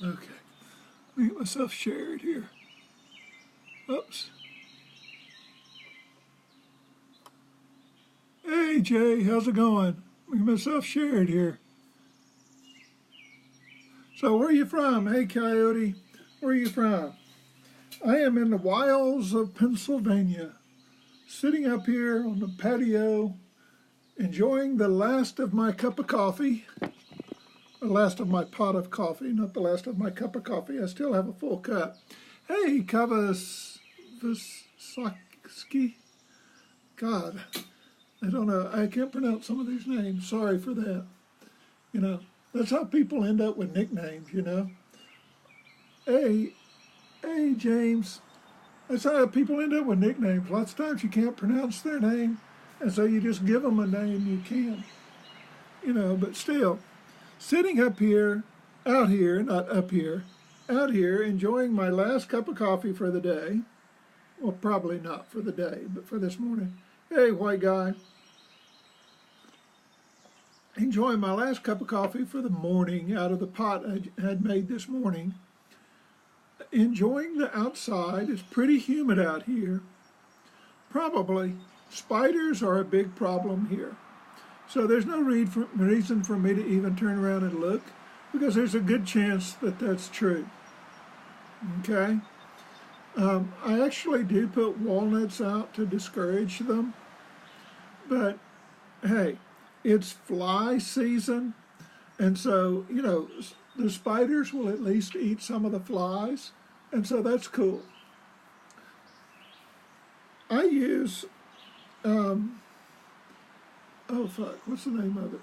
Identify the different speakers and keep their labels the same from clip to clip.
Speaker 1: Okay, let me get myself shared here. Oops. Hey Jay, how's it going? Let me get myself shared here. So where are you from? Hey Coyote, where are you from? I am in the wilds of Pennsylvania, sitting up here on the patio, enjoying the last of my cup of coffee. The last of my pot of coffee, not the last of my cup of coffee. I still have a full cup. Hey, Kawasaki. God, I don't know. I can't pronounce some of these names. Sorry for that. You know, that's how people end up with nicknames, you know. Hey, James. That's how people end up with nicknames. Lots of times you can't pronounce their name, and so you just give them a name you can. You know, but still. Sitting up here, out here, not up here, out here, enjoying my last cup of coffee for the day. Well, probably not for the day, but for this morning. Hey, white guy. Enjoying my last cup of coffee for the morning out of the pot I had made this morning. Enjoying the outside. It's pretty humid out here. Probably. Spiders are a big problem here. So there's no reason for me to even turn around and look, because there's a good chance that that's true. Okay? I actually do put walnuts out to discourage them, but hey, it's fly season, and so, you know, the spiders will at least eat some of the flies, and so that's cool. I use... oh fuck, what's the name of it?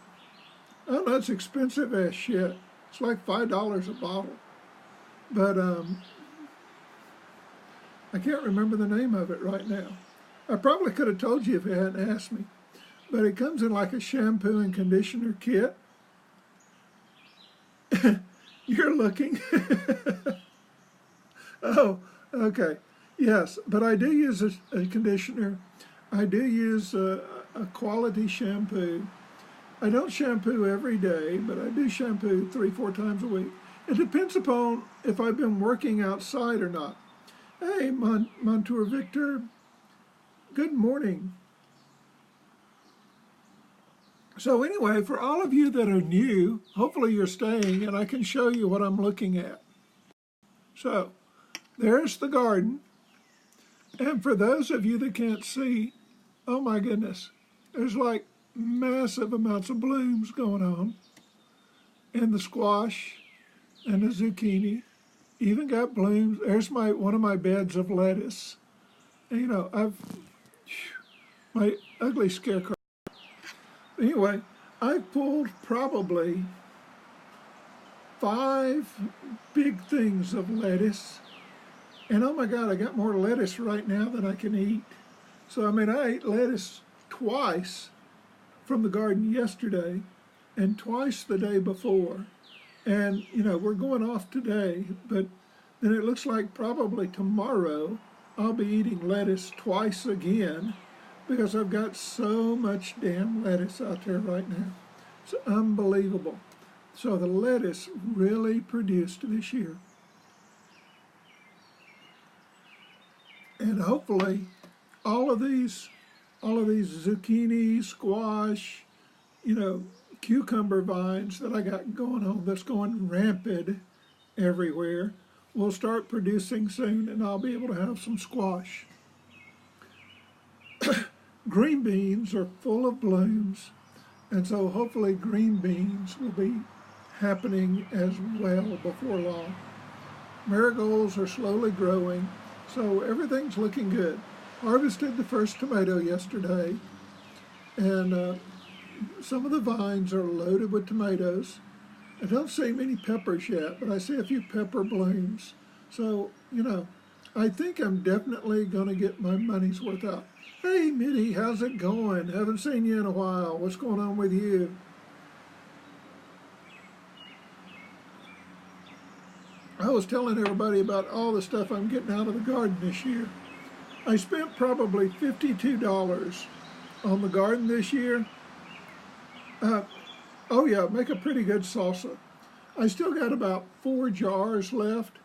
Speaker 1: Oh no, it's expensive as shit. It's like $5 a bottle. But I can't remember the name of it right now. I probably could have told you if you hadn't asked me. But it comes in like a shampoo and conditioner kit. You're looking. Oh, okay. Yes, but I do use a conditioner. I do use a quality shampoo. I don't shampoo every day, but I do shampoo 3-4 times a week. It depends upon if I've been working outside or not. Hey, Montour Victor, good morning. So anyway, for all of you that are new, hopefully you're staying and I can show you what I'm looking at. So there's the garden. And for those of you that can't see, oh my goodness, there's like massive amounts of blooms going on. And the squash and the zucchini even got blooms. There's one of my beds of lettuce. And, you know, my ugly scarecrow. Anyway, I've pulled probably 5 big things of lettuce. And oh my God, I got more lettuce right now than I can eat. So, I mean, I ate lettuce twice from the garden yesterday and twice the day before. And, you know, we're going off today, but then it looks like probably tomorrow I'll be eating lettuce twice again because I've got so much damn lettuce out there right now. It's unbelievable. So the lettuce really produced this year. And hopefully all of these zucchini, squash, you know, cucumber vines that I got going on that's going rampant everywhere will start producing soon, and I'll be able to have some squash. Green beans are full of blooms, and so hopefully green beans will be happening as well before long. Marigolds are slowly growing, so everything's looking good. Harvested the first tomato yesterday, and some of the vines are loaded with tomatoes. I don't see many peppers yet, but I see a few pepper blooms. So, you know, I think I'm definitely going to get my money's worth out. Hey, Mitty, how's it going? Haven't seen you in a while. What's going on with you? I was telling everybody about all the stuff I'm getting out of the garden this year. I spent probably $52 on the garden this year. Oh yeah, make a pretty good salsa. I still got about 4 jars left,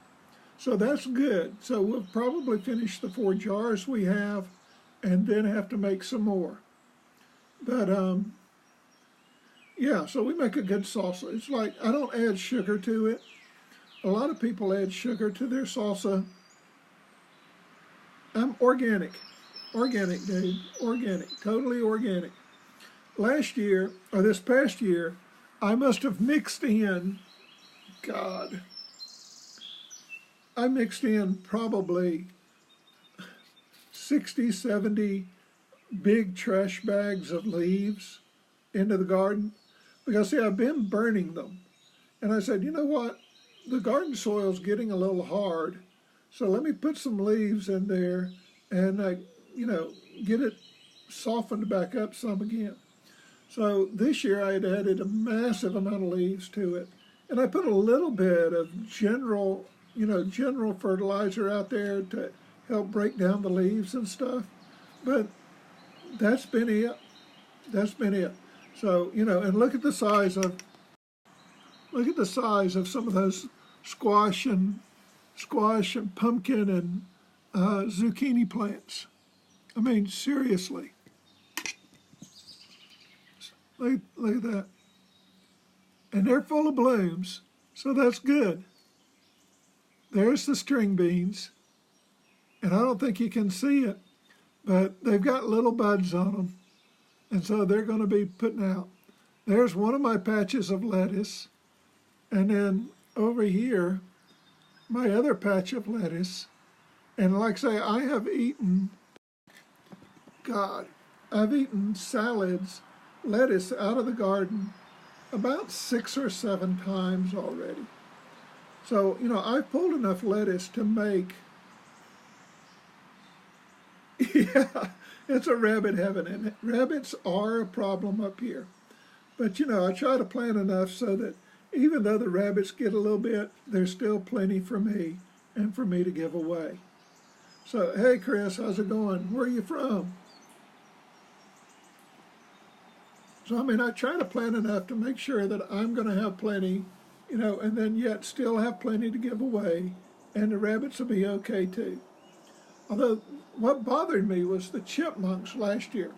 Speaker 1: so that's good. So we'll probably finish the 4 jars we have and then have to make some more. But yeah, so we make a good salsa. It's like, I don't add sugar to it. A lot of people add sugar to their salsa. I'm organic, dude, organic, totally organic. Last year, or this past year, I must have mixed in, God, I mixed in probably 60, 70 big trash bags of leaves into the garden. Because see, I've been burning them. And I said, you know what? The garden soil's getting a little hard. So let me put some leaves in there and, get it softened back up some again. So this year I had added a massive amount of leaves to it. And I put a little bit of general fertilizer out there to help break down the leaves and stuff. But that's been it. That's been it. So, and look at the size of some of those squash and pumpkin and zucchini plants. I mean, seriously. Look at that. And they're full of blooms, so that's good. There's the string beans. And I don't think you can see it, but they've got little buds on them. And so they're going to be putting out. There's one of my patches of lettuce. And then over here, my other patch of lettuce. And like I say, I've eaten salads, lettuce out of the garden about 6 or 7 times already. So, I've pulled enough lettuce to make, yeah, it's a rabbit heaven, and rabbits are a problem up here. But, I try to plant enough so that even though the rabbits get a little bit, there's still plenty for me and for me to give away. So, hey, Chris, how's it going? Where are you from? So, I try to plant enough to make sure that I'm going to have plenty, and then yet still have plenty to give away, and the rabbits will be okay too. Although, what bothered me was the chipmunks last year.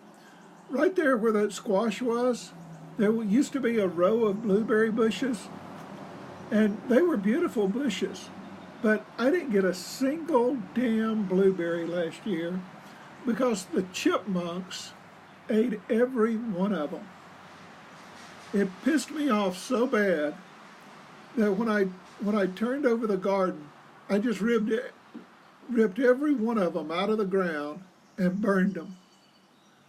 Speaker 1: Right there where that squash was, there used to be a row of blueberry bushes, and they were beautiful bushes. But I didn't get a single damn blueberry last year because the chipmunks ate every one of them. It pissed me off so bad that when I turned over the garden, I just ripped every one of them out of the ground and burned them.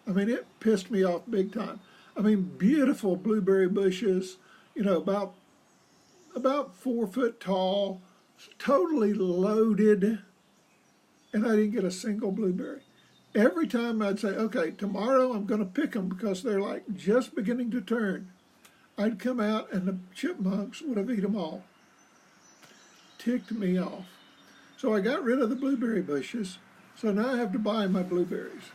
Speaker 1: It pissed me off big time. Beautiful blueberry bushes, about 4 foot tall, totally loaded, and I didn't get a single blueberry. Every time I'd say, okay, tomorrow I'm going to pick them because they're like just beginning to turn, I'd come out and the chipmunks would have eaten them all. Ticked me off. So I got rid of the blueberry bushes, so now I have to buy my blueberries.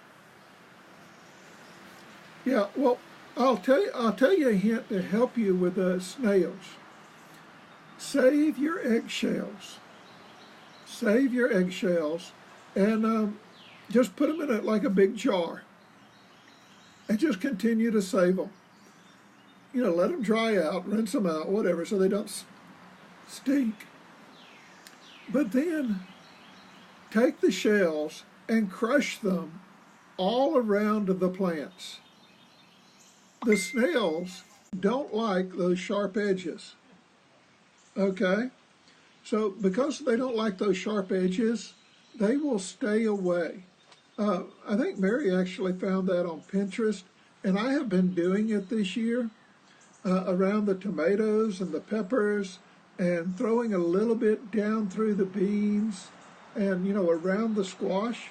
Speaker 1: Yeah, well, I'll tell you a hint to help you with snails. Save your eggshells. Save your eggshells, and just put them in like a big jar, and just continue to save them. Let them dry out, rinse them out, whatever, so they don't stink. But then take the shells and crush them all around the plants. The snails don't like those sharp edges. Okay? So because they don't like those sharp edges, they will stay away. I think Mary actually found that on Pinterest, and I have been doing it this year around the tomatoes and the peppers, and throwing a little bit down through the beans and, around the squash.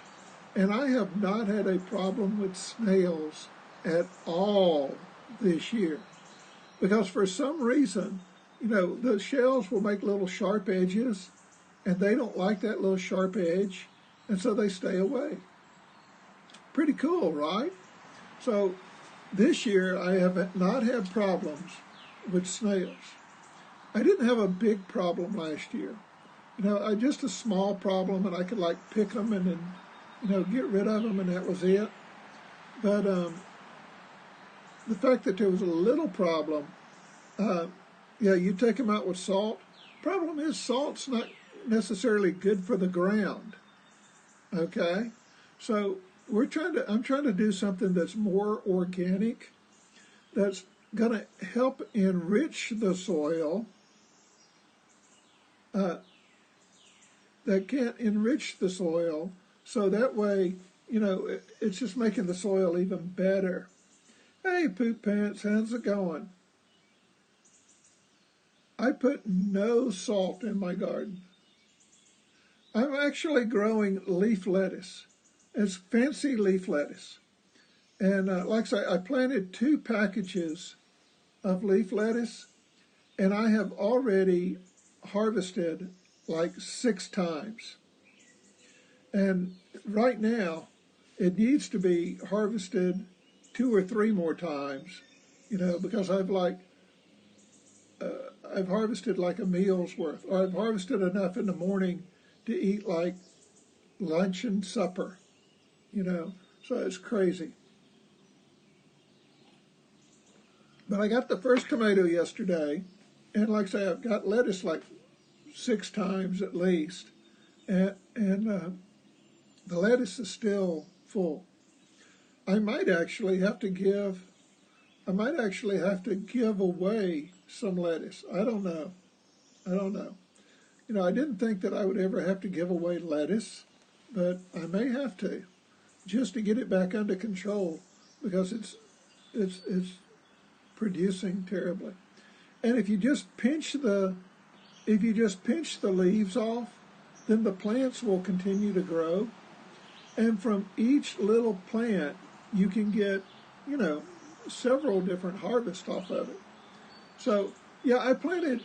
Speaker 1: And I have not had a problem with snails at all this year. Because for some reason, the shells will make little sharp edges, and they don't like that little sharp edge, and so they stay away. Pretty cool, right? So this year I have not had problems with snails. I didn't have a big problem last year. Just a small problem, and I could like pick them and then, get rid of them, and that was it. But the fact that there was a little problem, you take them out with salt. Problem is, salt's not necessarily good for the ground. Okay, so I'm trying to do something that's more organic, that's going to help enrich the soil. That can't enrich the soil, so that way, it's just making the soil even better. Hey, Poop Pants, how's it going? I put no salt in my garden. I'm actually growing leaf lettuce. It's fancy leaf lettuce. And like I say, I planted 2 packages of leaf lettuce, and I have already harvested like 6 times. And right now, it needs to be harvested 2 or 3 more times, because I've harvested like a meal's worth, or I've harvested enough in the morning to eat like lunch and supper, so it's crazy. But I got the first tomato yesterday, and like I say, I've got lettuce like 6 times at least, and the lettuce is still full. I might actually have to give away some lettuce. I don't know. I didn't think that I would ever have to give away lettuce, but I may have to, just to get it back under control, because it's producing terribly. And if you just pinch the leaves off, then the plants will continue to grow. And from each little plant, you can get, several different harvests off of it. So, yeah, I planted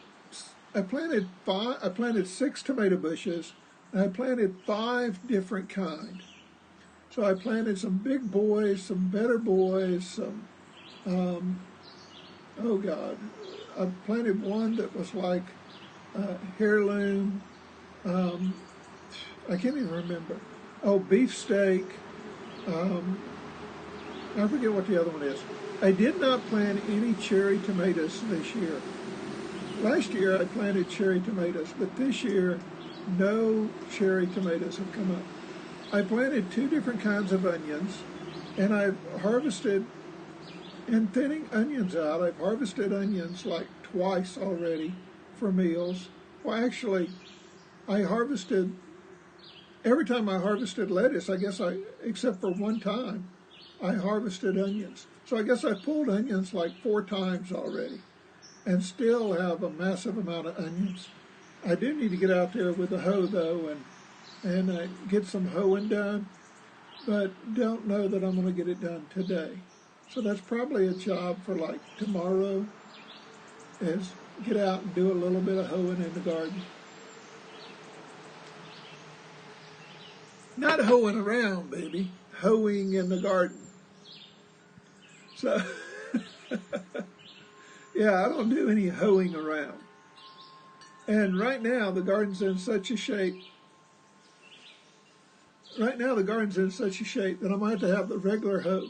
Speaker 1: 6 tomato bushes, and I planted 5 different kinds. So I planted some big boys, some better boys, some, I planted one that was like heirloom, I can't even remember. Oh, beefsteak. I forget what the other one is. I did not plant any cherry tomatoes this year. Last year I planted cherry tomatoes, but this year no cherry tomatoes have come up. I planted 2 different kinds of onions, and I've harvested, and thinning onions out, I've harvested onions like twice already for meals. Well, actually, every time I harvested lettuce, except for one time, I harvested onions. So I guess I pulled onions like 4 times already, and still have a massive amount of onions. I do need to get out there with the hoe, though, and get some hoeing done, but don't know that I'm going to get it done today. So that's probably a job for like tomorrow, is get out and do a little bit of hoeing in the garden. Not hoeing around, baby. Hoeing in the garden. So, yeah, I don't do any hoeing around. And right now, the garden's in such a shape. That I might have to have the regular hoe.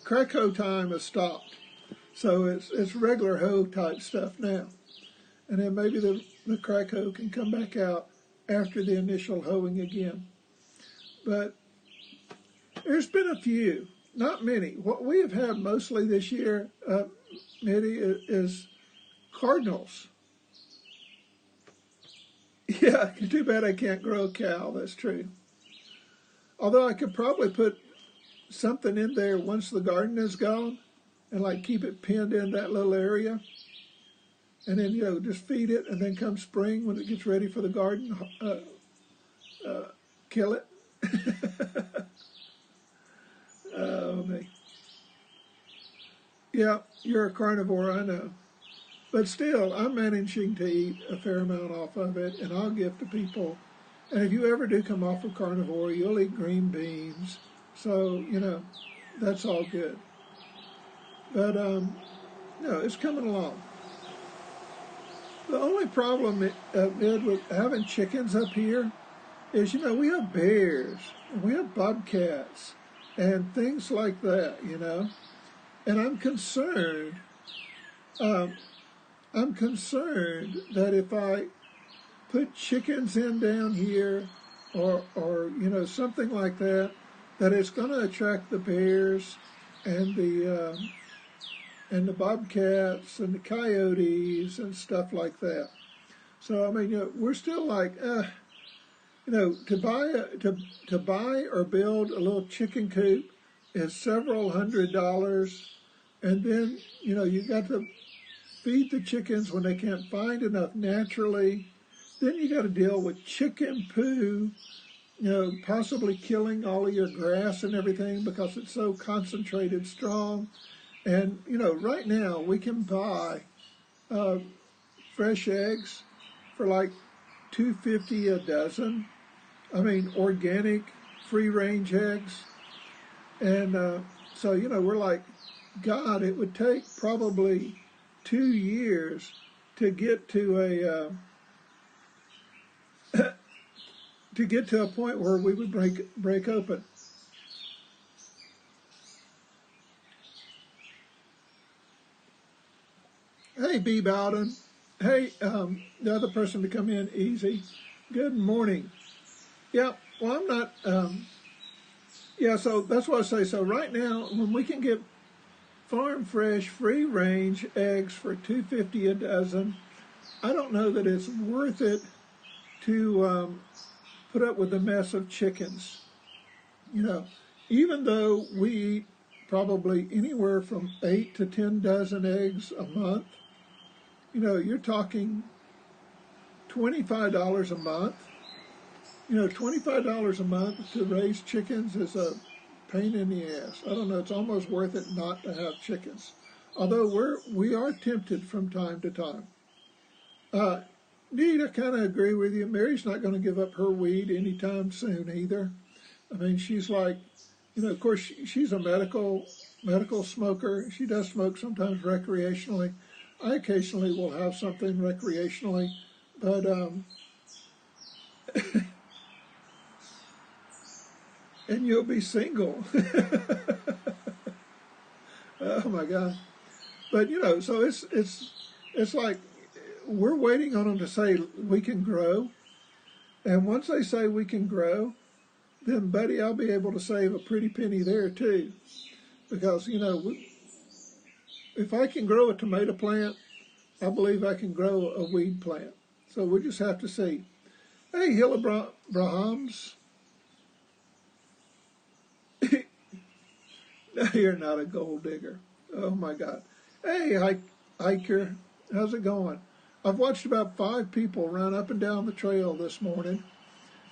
Speaker 1: Crack hoe time has stopped. So it's regular hoe type stuff now. And then maybe the crack hoe can come back out after the initial hoeing again. But there's been a few, not many. What we have had mostly this year, Mitty, is cardinals. Yeah, too bad I can't grow a cow, that's true. Although I could probably put something in there once the garden is gone and like keep it pinned in that little area. And then, just feed it, and then come spring when it gets ready for the garden, kill it. Oh, me. Yeah, you're a carnivore, I know. But still, I'm managing to eat a fair amount off of it, and I'll give to people And if you ever do come off of carnivore, you'll eat green beans. So, you know, that's all good. But, no, it's coming along. The only problem, Ed, with having chickens up here is, you know, we have bears and we have bobcats and things like that, you know. And I'm concerned that if I put chickens in down here or you know, something like that, that it's going to attract the bears and the bobcats and the coyotes and stuff like that. So I mean, you know, we're still like, you know, to buy or build a little chicken coop is several $100s, and then you know you got to feed the chickens when they can't find enough naturally. Then you got to deal with chicken poo, you know, possibly killing all of your grass and everything because it's so concentrated strong. And, you know, right now we can buy fresh eggs for like $2.50 a dozen. I mean, organic, free-range eggs. And so, you know, we're like, God, it would take probably 2 years to get to a point where we would break open. Hey, B. Bowden. Hey, the other person to come in, Easy. Good morning. Yeah, well, I'm not, yeah, so that's what I say. So right now, when we can get farm fresh, free range eggs for $2.50 a dozen, I don't know that it's worth it to put up with the mess of chickens. You know, even though we eat probably anywhere from 8 to 10 dozen eggs a month, you know, you're talking $25 a month. You know, $25 a month to raise chickens is a pain in the ass. I don't know, it's almost worth it not to have chickens. Although we are tempted from time to time. Need, I kind of agree with you. Mary's not going to give up her weed anytime soon either. I mean, she's like, you know, of course, she's a medical smoker. She does smoke sometimes recreationally. I occasionally will have something recreationally, but and you'll be single. Oh my God! But you know, so it's like we're waiting on them to say we can grow, and once they say we can grow, then buddy, I'll be able to save a pretty penny there too, because you know, if I can grow a tomato plant, I believe I can grow a weed plant. So we'll just have to see. Hey, Hilla Brahms. You're not a gold digger. Oh my God. Hey, hiker, how's it going? I've watched about 5 people run up and down the trail this morning,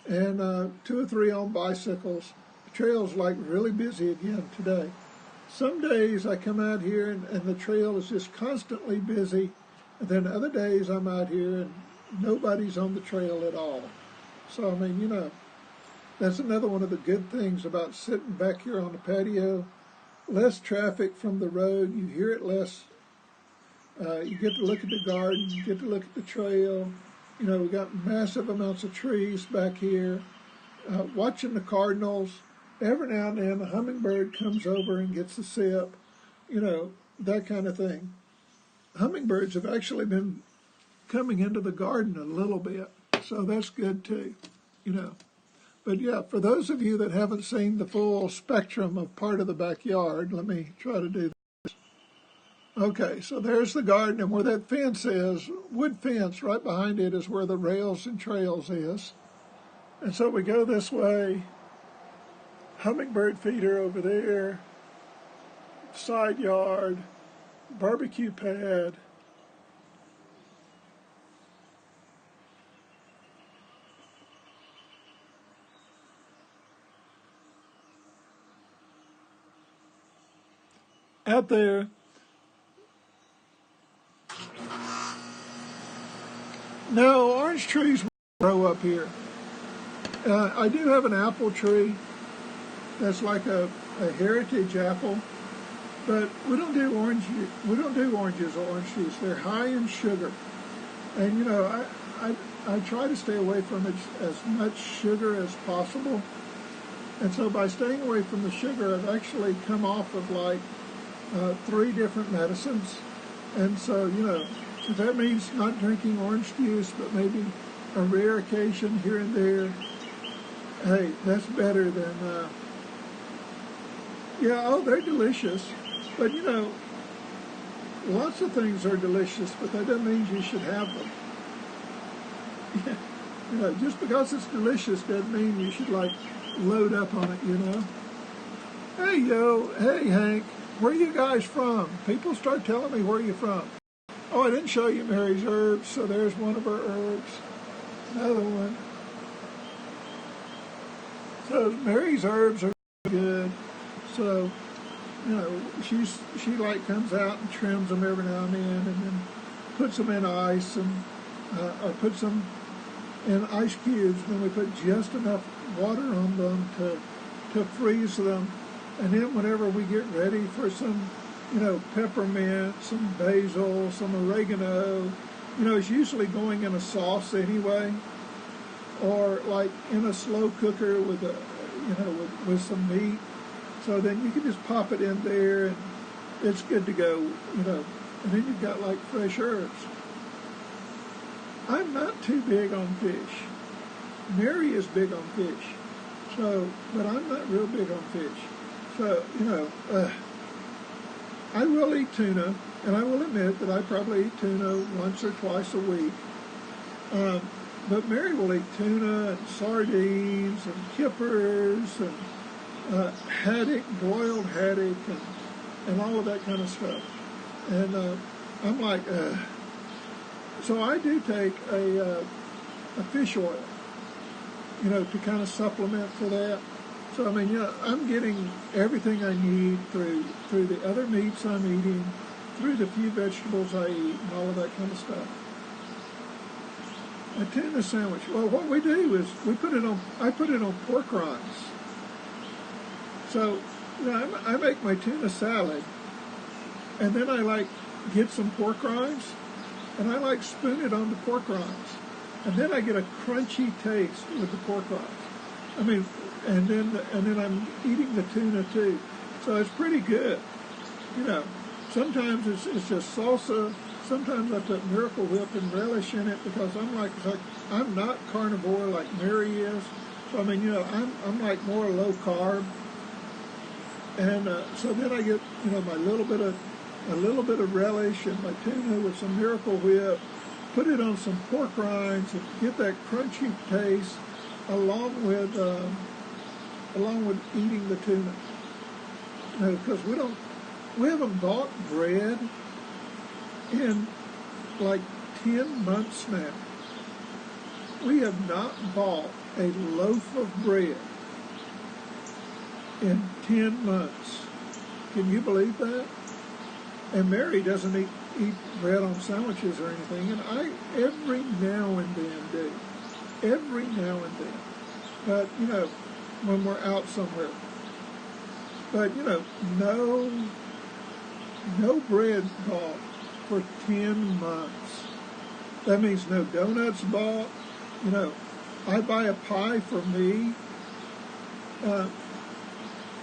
Speaker 1: and 2 or 3 on bicycles. The trail's like really busy again today. Some days I come out here and the trail is just constantly busy, and then other days I'm out here and nobody's on the trail at all. So, I mean, you know, that's another one of the good things about sitting back here on the patio. Less traffic from the road, you hear it less. You get to look at the garden, you get to look at the trail. You know, we got massive amounts of trees back here. Watching the cardinals. Every now and then a hummingbird comes over and gets a sip. You know, that kind of thing. Hummingbirds have actually been coming into the garden a little bit, so that's good too, you know. But yeah, for those of you that haven't seen the full spectrum of part of the backyard, let me try to do this. Okay, so there's the garden, and where that fence is, wood fence, right behind it is where the rails and trails is. And so we go this way, hummingbird feeder over there, side yard, barbecue pad. Out there, no, orange trees grow up here. I do have an apple tree that's like a heritage apple, but we don't do oranges or orange juice. They're high in sugar, and you know I try to stay away from as much sugar as possible. And so by staying away from the sugar, I've actually come off of like 3 different medicines. And so, you know, if that means not drinking orange juice, but maybe a rare occasion here and there, hey, that's better than, yeah, oh, they're delicious. But, you know, lots of things are delicious, but that doesn't mean you should have them. Yeah. You know, just because it's delicious doesn't mean you should, like, load up on it, you know. Hey, yo, hey, Hank, where are you guys from? People start telling me where you're from. Oh, I didn't show you Mary's herbs, so there's one of her herbs. Another one. So Mary's herbs are good. So, you know, she like comes out and trims them every now and then puts them in ice and or puts them in ice cubes. And then we put just enough water on them to freeze them. And then whenever we get ready for some, you know, peppermint, some basil, some oregano, you know, it's usually going in a sauce anyway, or like in a slow cooker with a, you know, with some meat. So then you can just pop it in there and it's good to go, you know. And then you've got like fresh herbs. I'm not too big on fish. Mary is big on fish. So, but I'm not real big on fish. So, you know, I will eat tuna, and I will admit that I probably eat tuna once or twice a week. But Mary will eat tuna and sardines and kippers and haddock, broiled haddock, and all of that kind of stuff. And I'm like, so I do take a fish oil, you know, to kind of supplement for that. So, I mean, you know, I'm getting everything I need through the other meats I'm eating, through the few vegetables I eat, and all of that kind of stuff. A tuna sandwich. Well, what we do is I put it on pork rinds. So, you know, I make my tuna salad, and then I like get some pork rinds, and I like spoon it on the pork rinds, and then I get a crunchy taste with the pork rinds. I mean, and then I'm eating the tuna too, so it's pretty good. You know, sometimes it's just salsa. Sometimes I put Miracle Whip and relish in it because I'm not carnivore like Mary is. So I mean, you know, I'm like more low carb, and so then I get, you know, a little bit of relish and my tuna with some Miracle Whip. Put it on some pork rinds and get that crunchy taste along with eating the tuna. Because we haven't bought bread in like 10 months now. We have not bought a loaf of bread in 10 months. Can you believe that? And Mary doesn't eat bread on sandwiches or anything, and I every now and then do. Every now and then. But, you know, when we're out somewhere. But, you know, no bread bought for 10 months. That means no donuts bought. You know, I buy a pie for me.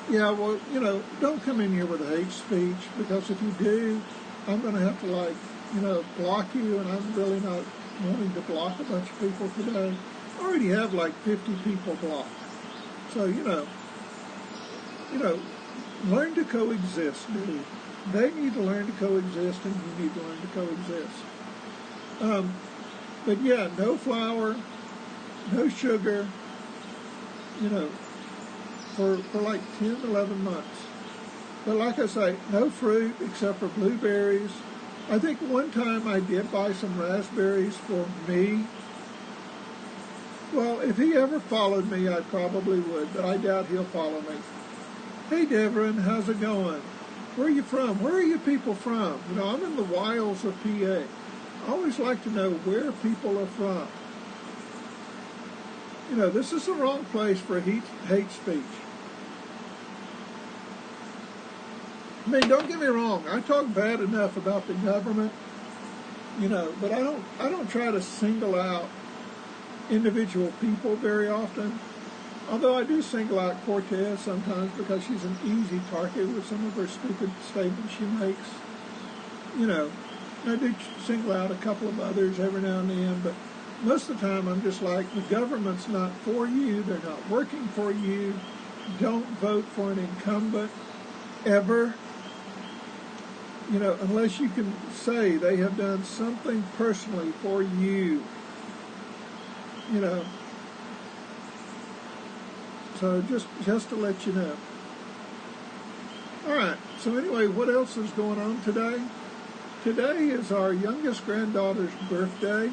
Speaker 1: Yeah, well, you know, don't come in here with a hate speech, because if you do, I'm going to have to, like, you know, block you, and I'm really not wanting to block a bunch of people today. I already have like 50 people blocked. So, you know, learn to coexist, dude. They need to learn to coexist, and you need to learn to coexist. But yeah, no flour, no sugar, you know, for like 10, 11 months. But like I say, no fruit except for blueberries. I think one time I did buy some raspberries for me. Well, if he ever followed me, I probably would, but I doubt he'll follow me. Hey, Devrin, how's it going? Where are you from? Where are you people from? You know, I'm in the wilds of PA. I always like to know where people are from. You know, this is the wrong place for hate speech. I mean, don't get me wrong. I talk bad enough about the government, you know, but I don't try to single out individual people very often. Although I do single out Cortez sometimes because she's an easy target with some of her stupid statements she makes. You know, I do single out a couple of others every now and then, but most of the time I'm just like, the government's not for you. They're not working for you. Don't vote for an incumbent ever. You know, unless you can say they have done something personally for you. You know. So just to let you know. All right. So anyway, what else is going on today? Today is our youngest granddaughter's birthday.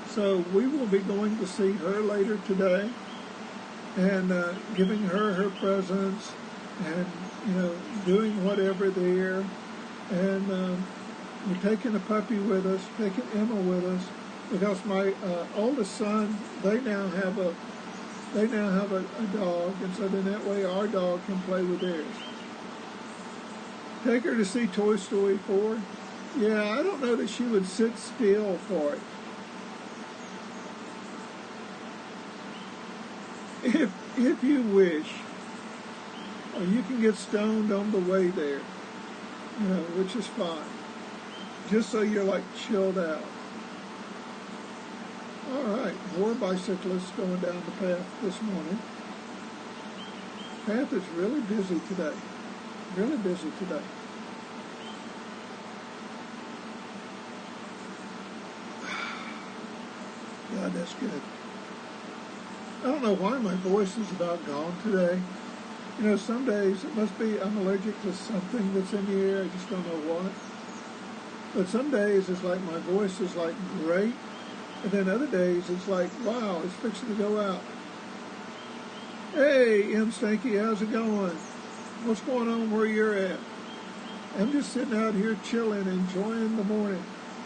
Speaker 1: So we will be going to see her later today and giving her presents and, you know, doing whatever there. And we're taking the puppy with us, taking Emma with us, because my oldest son, they now have a dog, and so then that way our dog can play with theirs. Take her to see Toy Story 4. Yeah, I don't know that she would sit still for it. If you wish, or you can get stoned on the way there, you know, which is fine. Just so you're like chilled out. All right, more bicyclists going down the path this morning. Path is really busy today. Really busy today. God, that's good. I don't know why my voice is about gone today. You know, some days it must be I'm allergic to something that's in the air. I just don't know what. But some days it's like my voice is like great. And then other days it's like, wow, it's fixing to go out. Hey, M. Stanky, how's it going? What's going on where you're at? I'm just sitting out here chilling, enjoying the morning.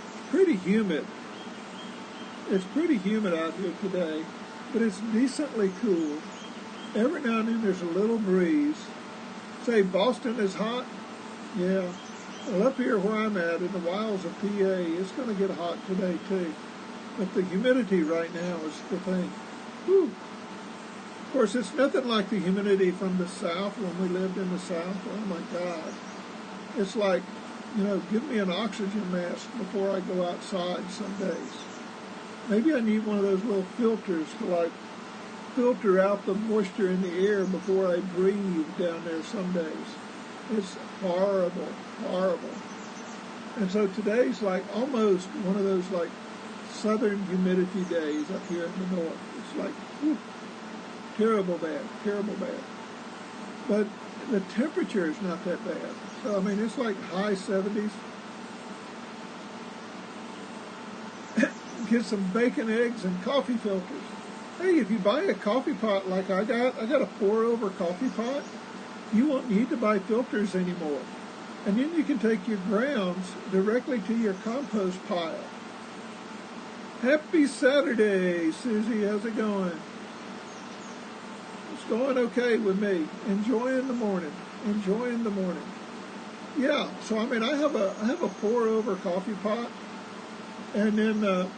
Speaker 1: It's pretty humid. It's pretty humid out here today, but it's decently cool. Every now and then there's a little breeze. Say, Boston is hot? Yeah. Well, up here where I'm at, in the wilds of PA, it's going to get hot today, too. But the humidity right now is the thing. Whew. Of course, it's nothing like the humidity from the South when we lived in the South. Oh, my God. It's like, you know, give me an oxygen mask before I go outside some days. Maybe I need one of those little filters to, like, filter out the moisture in the air before I breathe down there some days. It's horrible, horrible. And so today's like almost one of those like southern humidity days up here in the north. It's like, whew, terrible bad, terrible bad. But the temperature is not that bad. So, I mean, it's like high 70s. Get some bacon, eggs, and coffee filters. Hey, if you buy a coffee pot like I got a pour-over coffee pot, you won't need to buy filters anymore. And then you can take your grounds directly to your compost pile. Happy Saturday, Susie. How's it going? It's going okay with me. Enjoying the morning. Enjoying the morning. Yeah, so I mean, I have a pour-over coffee pot. And then...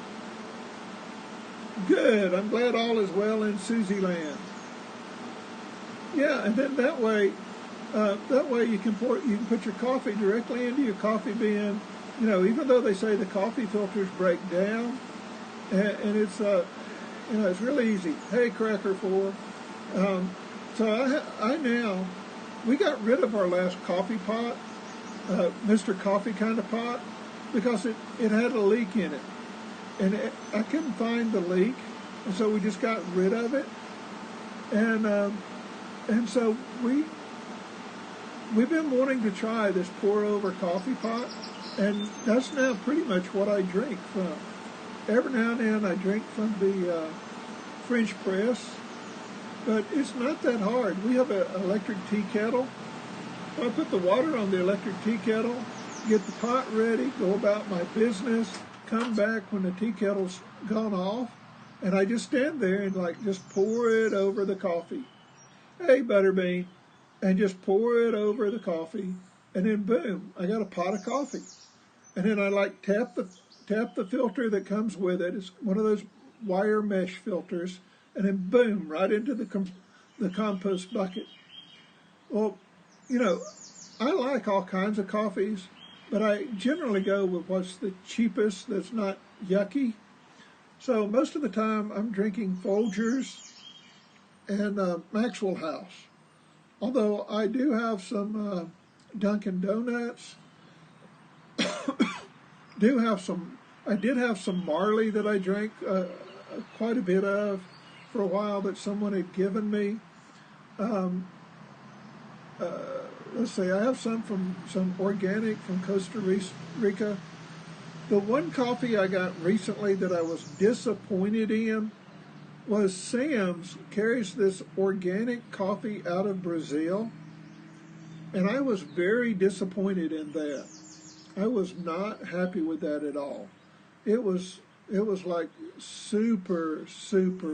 Speaker 1: Good. I'm glad all is well in Susie land. Yeah, and then that way you can put your coffee directly into your coffee bin. You know, even though they say the coffee filters break down, and it's you know, it's really easy. Hey, Cracker 4. So we got rid of our last coffee pot, Mr. Coffee kind of pot, because it had a leak in it. And I couldn't find the leak, and so we just got rid of it. And so we've been wanting to try this pour-over coffee pot, and that's now pretty much what I drink from. Every now and then I drink from the French press, but it's not that hard. We have an electric tea kettle. So I put the water on the electric tea kettle, get the pot ready, go about my business, come back when the tea kettle's gone off, And I just stand there and like just pour it over the coffee. Hey, Butterbean. And just pour it over the coffee. And then boom, I got a pot of coffee. And then I like tap the filter that comes with it. It's one of those wire mesh filters. And then boom, right into the compost bucket. Well, you know, I like all kinds of coffees, but I generally go with what's the cheapest that's not yucky. So most of the time I'm drinking Folgers and Maxwell House. Although I do have some Dunkin' Donuts. I did have some Marley that I drank quite a bit of for a while that someone had given me. Let's see, I have some organic from Costa Rica. The one coffee I got recently that I was disappointed in was Sam's carries this organic coffee out of Brazil, and I was very disappointed in that. I was not happy with that at all. It was like super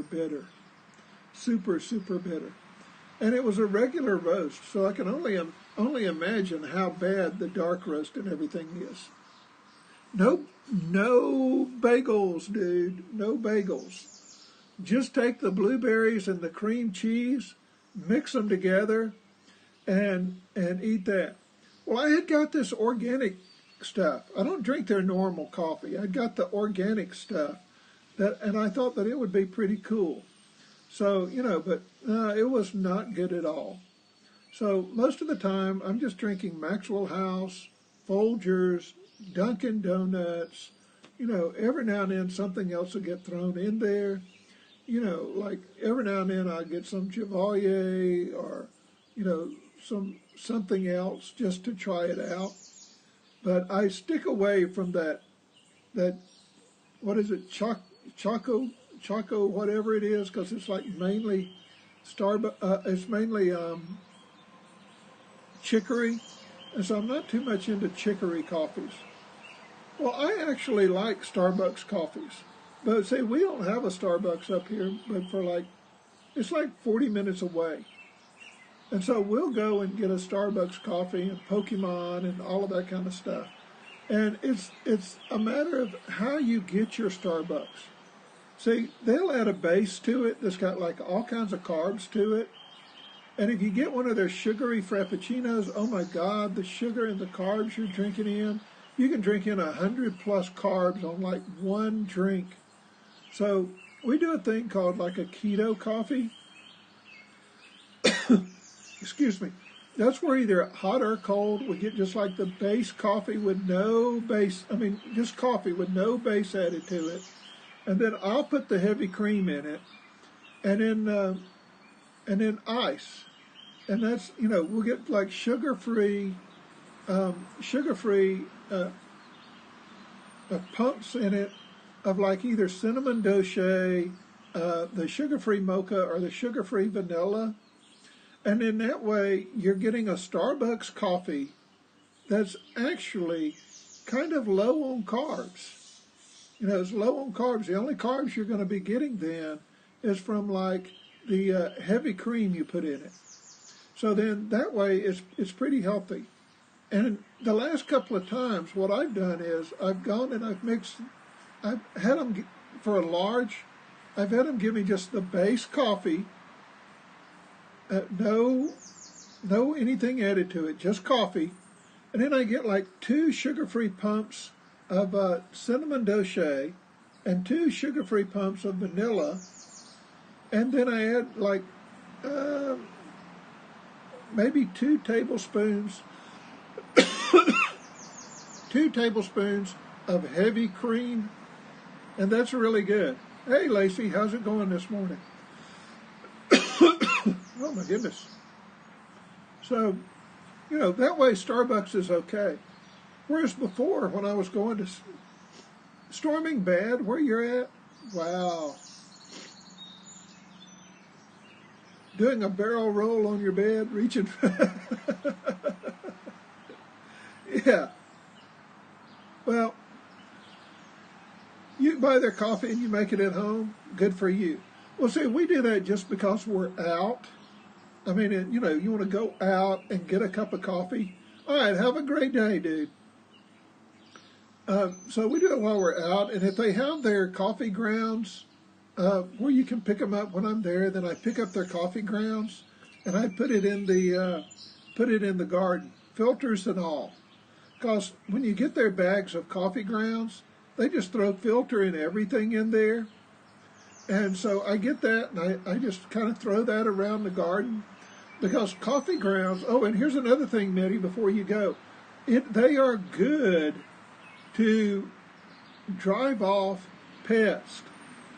Speaker 1: bitter, super bitter. And it was a regular roast, so I can only imagine how bad the dark roast and everything is. No bagels, dude. No bagels. Just take the blueberries and the cream cheese, mix them together, and eat that. Well, I had got this organic stuff. I don't drink their normal coffee. I got the organic stuff, and I thought that it would be pretty cool. So, you know, but it was not good at all. So most of the time, I'm just drinking Maxwell House, Folgers, Dunkin' Donuts. You know, every now and then something else will get thrown in there. You know, like every now and then I'll get some Chevalier or, you know, something else just to try it out. But I stick away from that what is it, Choco, whatever it is, because it's like mainly it's mainly chicory, and so I'm not too much into chicory coffees. Well, I actually like Starbucks coffees, but see, we don't have a Starbucks up here, but it's like 40 minutes away. And so we'll go and get a Starbucks coffee and Pokemon and all of that kind of stuff. And it's a matter of how you get your Starbucks. See, they'll add a base to it that's got like all kinds of carbs to it. And if you get one of their sugary frappuccinos, oh my God, the sugar and the carbs you're drinking in, you can drink in 100 plus carbs on like one drink. So we do a thing called like a keto coffee. Excuse me. That's where either hot or cold, we get just like the base coffee with no base, just coffee with no base added to it. And then I'll put the heavy cream in it, and then ice. And that's, you know, we'll get like sugar-free pumps in it of like either cinnamon doce, the sugar-free mocha, or the sugar-free vanilla. And in that way, you're getting a Starbucks coffee that's actually kind of low on carbs. You know, it's low on carbs. The only carbs you're going to be getting then is from like the heavy cream you put in it. So then that way it's pretty healthy. And the last couple of times, what I've done is I've gone and I've had them for a large, I've had them give me just the base coffee, no anything added to it, just coffee. And then I get like 2 sugar-free pumps of cinnamon doce and 2 sugar-free pumps of vanilla. And then I add like maybe 2 tablespoons of heavy cream, and that's really good. Hey, Lacey, how's it going this morning? Oh, my goodness. So, you know, that way Starbucks is okay. Whereas before, when I was going to Storming Bad, where you're at, wow. Doing a barrel roll on your bed, reaching. Yeah. Well, You buy their coffee and you make it at home, good for you. Well, see, we do that just because we're out. I mean, you know, you want to go out and get a cup of coffee. All right, have a great day, dude. So we do it while we're out, and if they have their coffee grounds where you can pick them up when I'm there, then I pick up their coffee grounds and I put it in the garden, filters and all. Because when you get their bags of coffee grounds, they just throw filter and everything in there. And so I get that, and I just kind of throw that around the garden. Because coffee grounds, oh, and here's another thing, Mitty, before you go. They are good to drive off pests.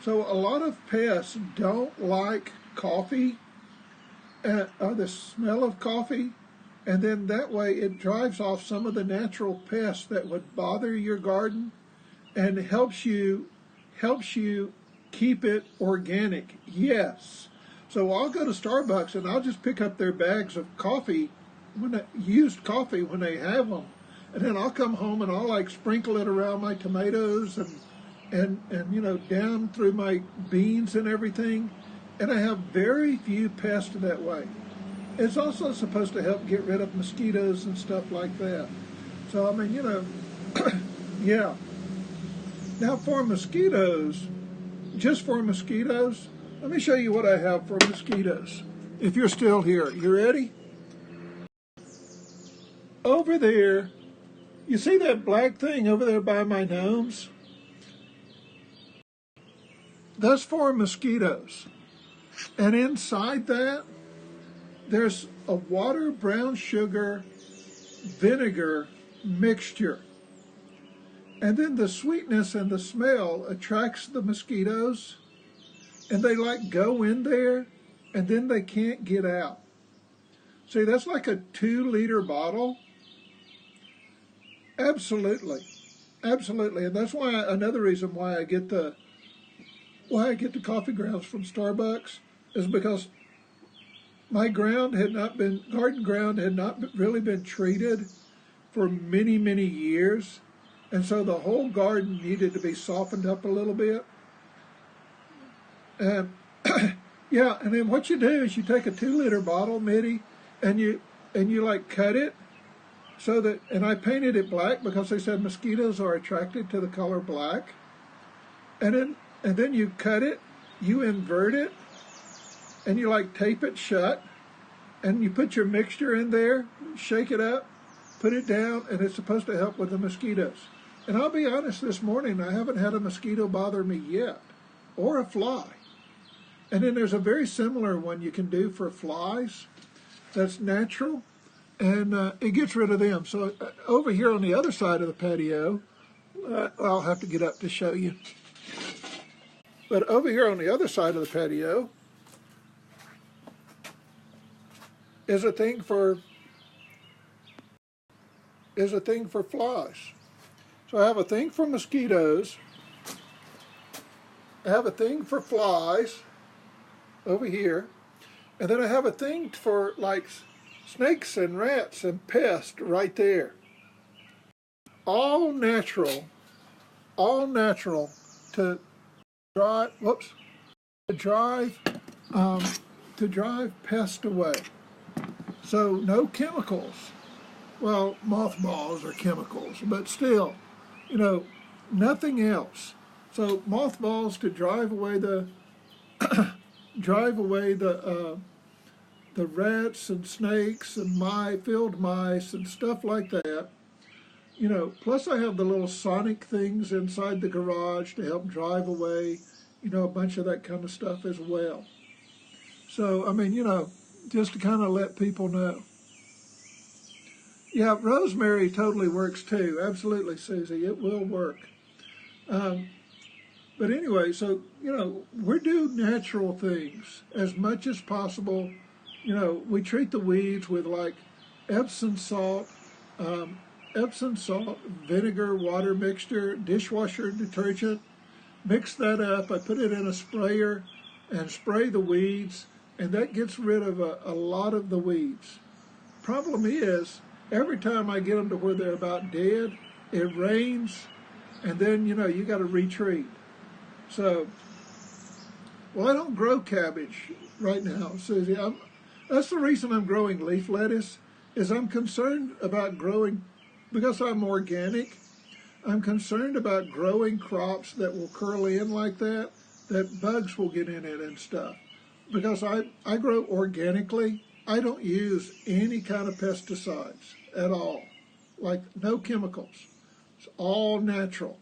Speaker 1: So a lot of pests don't like coffee, or the smell of coffee, and then that way it drives off some of the natural pests that would bother your garden and helps you keep it organic. Yes. So I'll go to Starbucks and I'll just pick up their bags of coffee, used coffee when they have them. And then I'll come home and I'll like sprinkle it around my tomatoes and you know, down through my beans and everything. And I have very few pests that way. It's also supposed to help get rid of mosquitoes and stuff like that. So, I mean, you know, yeah. Now for mosquitoes, just for mosquitoes, let me show you what I have for mosquitoes. If you're still here, you ready? Over there, you see that black thing over there by my gnomes? That's for mosquitoes. And inside that, there's a water, brown sugar, vinegar mixture. And then the sweetness and the smell attracts the mosquitoes, and they like go in there, and then they can't get out. See, that's like a 2-liter bottle. Absolutely, absolutely, and that's why another reason why I get the coffee grounds from Starbucks is because my garden ground had not really been treated for many, many years. And so the whole garden needed to be softened up a little bit. And yeah, and then what you do is you take a 2-liter bottle, Mitty, and you like cut it so that, and I painted it black because they said mosquitoes are attracted to the color black. And then you cut it, you invert it, and you like tape it shut, and you put your mixture in there, shake it up, put it down, and it's supposed to help with the mosquitoes. And I'll be honest, this morning I haven't had a mosquito bother me yet, or a fly. And then there's a very similar one you can do for flies that's natural, and it gets rid of them. So over here on the other side of the patio, I'll have to get up to show you. But over here on the other side of the patio is a thing for flies. So I have a thing for mosquitoes. I have a thing for flies over here. And then I have a thing for like snakes and rats and pests right there. All natural to drive pests away. So no chemicals. Well, mothballs are chemicals, but still, you know, nothing else. So mothballs to drive away the rats and snakes and field mice and stuff like that. You know, plus I have the little sonic things inside the garage to help drive away, you know, a bunch of that kind of stuff as well. So, I mean, you know, just to kind of let people know. Yeah, rosemary totally works too. Absolutely, Susie, it will work. But anyway, so, you know, we do natural things as much as possible. You know, we treat the weeds with like Epsom salt, vinegar, water mixture, dishwasher detergent. Mix that up. I put it in a sprayer and spray the weeds, and that gets rid of a lot of the weeds. Problem is, every time I get them to where they're about dead, it rains, and then, you know, you got to retreat. So, well, I don't grow cabbage right now, Susie. That's the reason I'm growing leaf lettuce, is I'm concerned about growing, because I'm organic, I'm concerned about growing crops that will curl in like that bugs will get in it and stuff. Because I grow organically, I don't use any kind of pesticides at all, like no chemicals. It's all natural.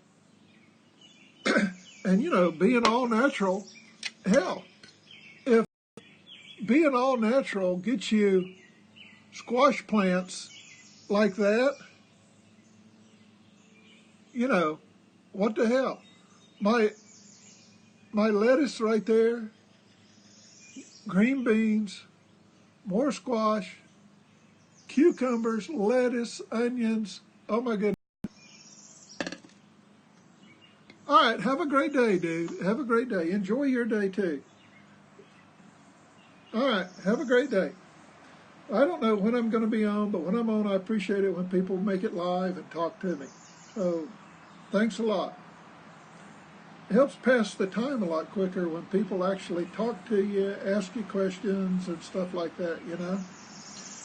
Speaker 1: And you know, being all natural, hell, if being all natural gets you squash plants like that, you know, what the hell? My lettuce right there, green beans, more squash, cucumbers, lettuce, onions. Oh my goodness. All right, have a great day, dude. Have a great day. Enjoy your day too. All right, have a great day. I don't know when I'm going to be on, but when I'm on, I appreciate it when people make it live and talk to me. So thanks a lot. It helps pass the time a lot quicker when people actually talk to you, ask you questions and stuff like that, you know.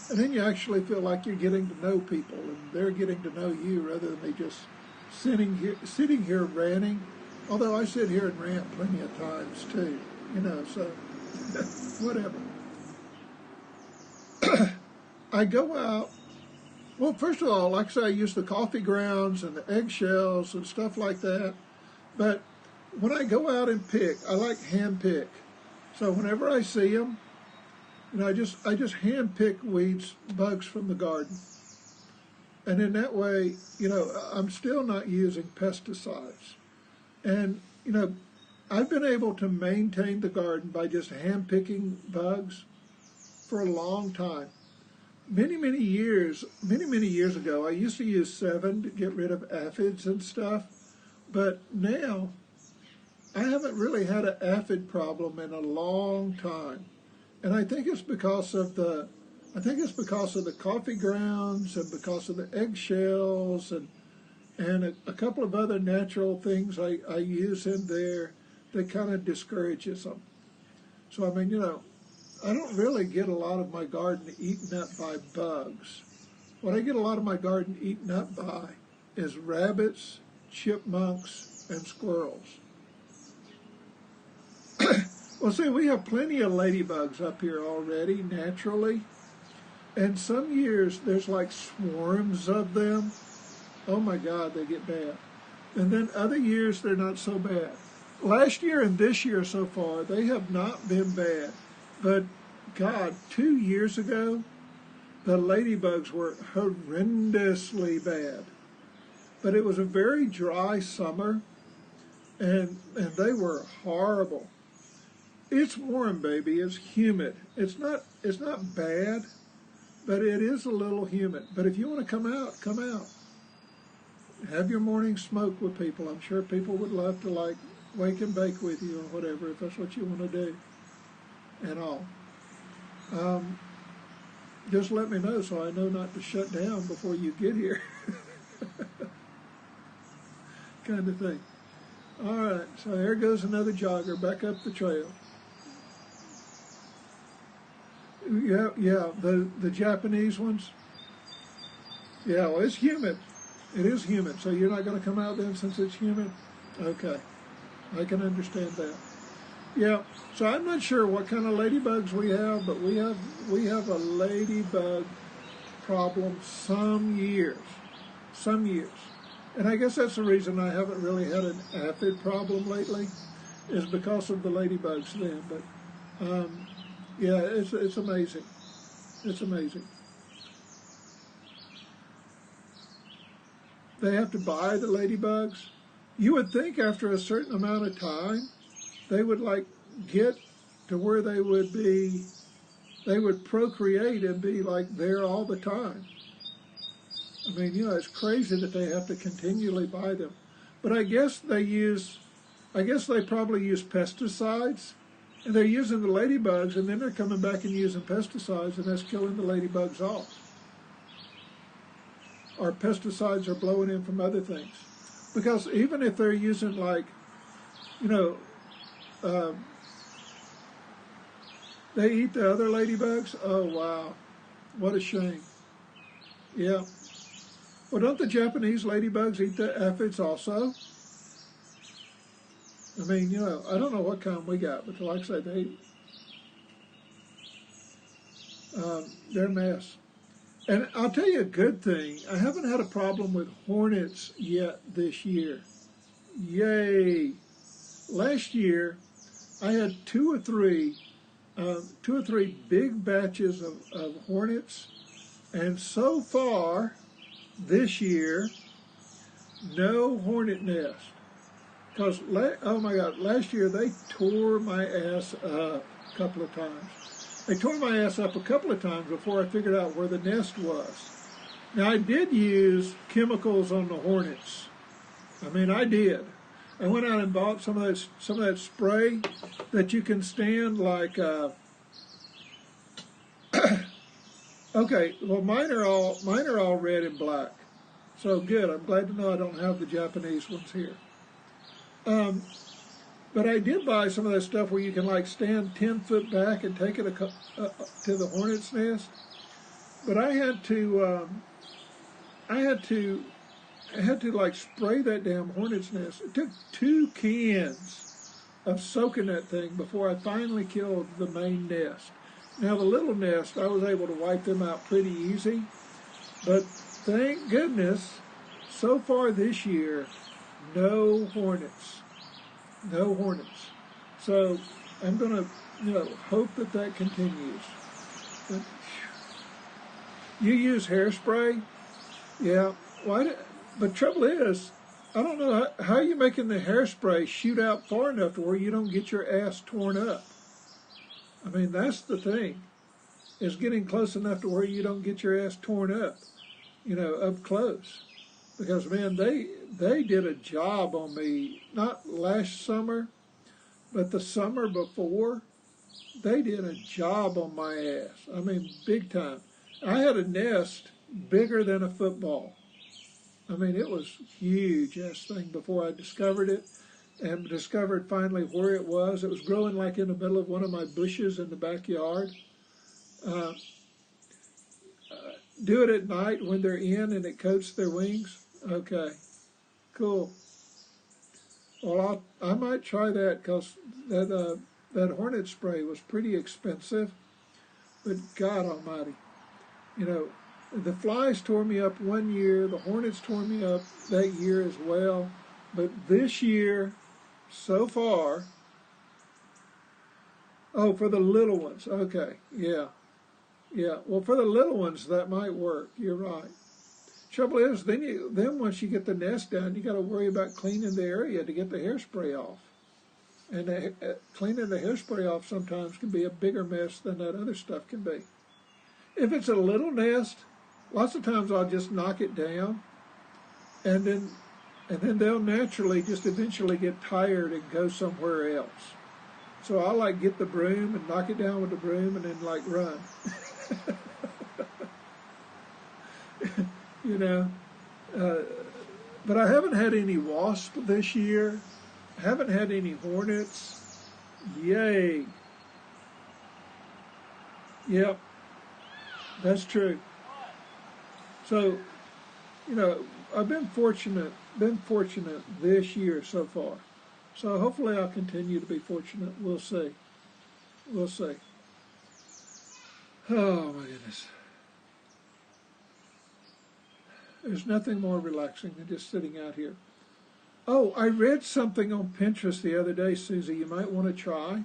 Speaker 1: And then you actually feel like you're getting to know people and they're getting to know you rather than me just sitting here ranting. Although I sit here and rant plenty of times too, you know, so whatever. I go out, well, first of all, like I say, I use the coffee grounds and the eggshells and stuff like that. But when I go out and pick, I like hand pick. So whenever I see them, you know, I just hand pick weeds, bugs from the garden. And in that way, you know, I'm still not using pesticides. And, you know, I've been able to maintain the garden by just hand picking bugs for a long time. Many years ago, I used to use 7 to get rid of aphids and stuff. But now, I haven't really had an aphid problem in a long time. And I think it's because of the coffee grounds and because of the eggshells and a couple of other natural things I use in there that kind of discourages them. So, I mean, you know, I don't really get a lot of my garden eaten up by bugs. What I get a lot of my garden eaten up by is rabbits, chipmunks, and squirrels. Well, see, we have plenty of ladybugs up here already, naturally. And some years, there's like swarms of them. Oh my God, they get bad. And then other years, they're not so bad. Last year and this year so far, they have not been bad. But God, 2 years ago, the ladybugs were horrendously bad. But it was a very dry summer, and they were horrible. It's warm, baby. It's humid. It's not bad, but it is a little humid. But if you want to come out, come out. Have your morning smoke with people. I'm sure people would love to like wake and bake with you or whatever, if that's what you want to do and all. Just let me know so I know not to shut down before you get here. Kind of thing. All right, so there goes another jogger back up the trail. Yeah, the Japanese ones. Yeah, well, it's humid. It is humid, so you're not going to come out then since it's humid? Okay, I can understand that. Yeah, so I'm not sure what kind of ladybugs we have, but we have a ladybug problem some years. And I guess that's the reason I haven't really had an aphid problem lately, is because of the ladybugs then. But yeah, it's amazing. It's amazing. They have to buy the ladybugs. You would think after a certain amount of time, they would like get to where they would procreate and be like there all the time. I mean, you know, it's crazy that they have to continually buy them. But I guess they probably use pesticides, and they're using the ladybugs, and then they're coming back and using pesticides, and that's killing the ladybugs off. Or pesticides are blowing in from other things. because even if they're using like, you know, they eat the other ladybugs. Oh wow, what a shame. Yeah. Well, don't the Japanese ladybugs eat the aphids also? I mean, you know, I don't know what kind we got, but like I said, they're a mess. And I'll tell you a good thing. I haven't had a problem with hornets yet this year. Yay! Last year, I had two or three big batches of hornets, and so far this year, no hornet nest. Because, oh my God, last year they tore my ass up a couple of times. They tore my ass up a couple of times before I figured out where the nest was. Now, I did use chemicals on the hornets. I mean, I did. I went out and bought some of that spray that you can stand like. Okay, well, mine are all red and black. So good. I'm glad to know I don't have the Japanese ones here. But I did buy some of that stuff where you can like stand 10 foot back and take it to the hornet's nest. But I had to like spray that damn hornet's nest. It took 2 cans of soaking that thing before I finally killed the main nest. Now the little nest, I was able to wipe them out pretty easy. But thank goodness, so far this year, no hornets. No hornets. So I'm going to, you know, hope that continues. But you use hairspray? Yeah. But trouble is, I don't know how you're making the hairspray shoot out far enough to where you don't get your ass torn up. I mean, that's the thing, is getting close enough to where you don't get your ass torn up, you know, up close. Because, man, they did a job on me, not last summer, but the summer before. They did a job on my ass. I mean, big time. I had a nest bigger than a football. I mean, it was huge, ass thing, before I discovered it and discovered finally where it was. It was growing like in the middle of one of my bushes in the backyard. Do it at night when they're in and it coats their wings. Okay, cool. Well, I might try that because that hornet spray was pretty expensive. But God Almighty, you know, the flies tore me up one year. The hornets tore me up that year as well. But this year, so far, oh, for the little ones. Okay, yeah. Yeah, well, for the little ones, that might work. You're right. Trouble is, then once you get the nest down, you got to worry about cleaning the area to get the hairspray off. And cleaning the hairspray off sometimes can be a bigger mess than that other stuff can be. If it's a little nest, lots of times I'll just knock it down, and then they'll naturally just eventually get tired and go somewhere else. So I'll like get the broom and knock it down with the broom and then like run. You know, but I haven't had any wasp this year. I haven't had any hornets. Yay. Yep, that's true. So, you know, I've been fortunate this year so far. So hopefully I'll continue to be fortunate. We'll see. We'll see. Oh my goodness. There's nothing more relaxing than just sitting out here. Oh, I read something on Pinterest the other day, Susie, you might want to try.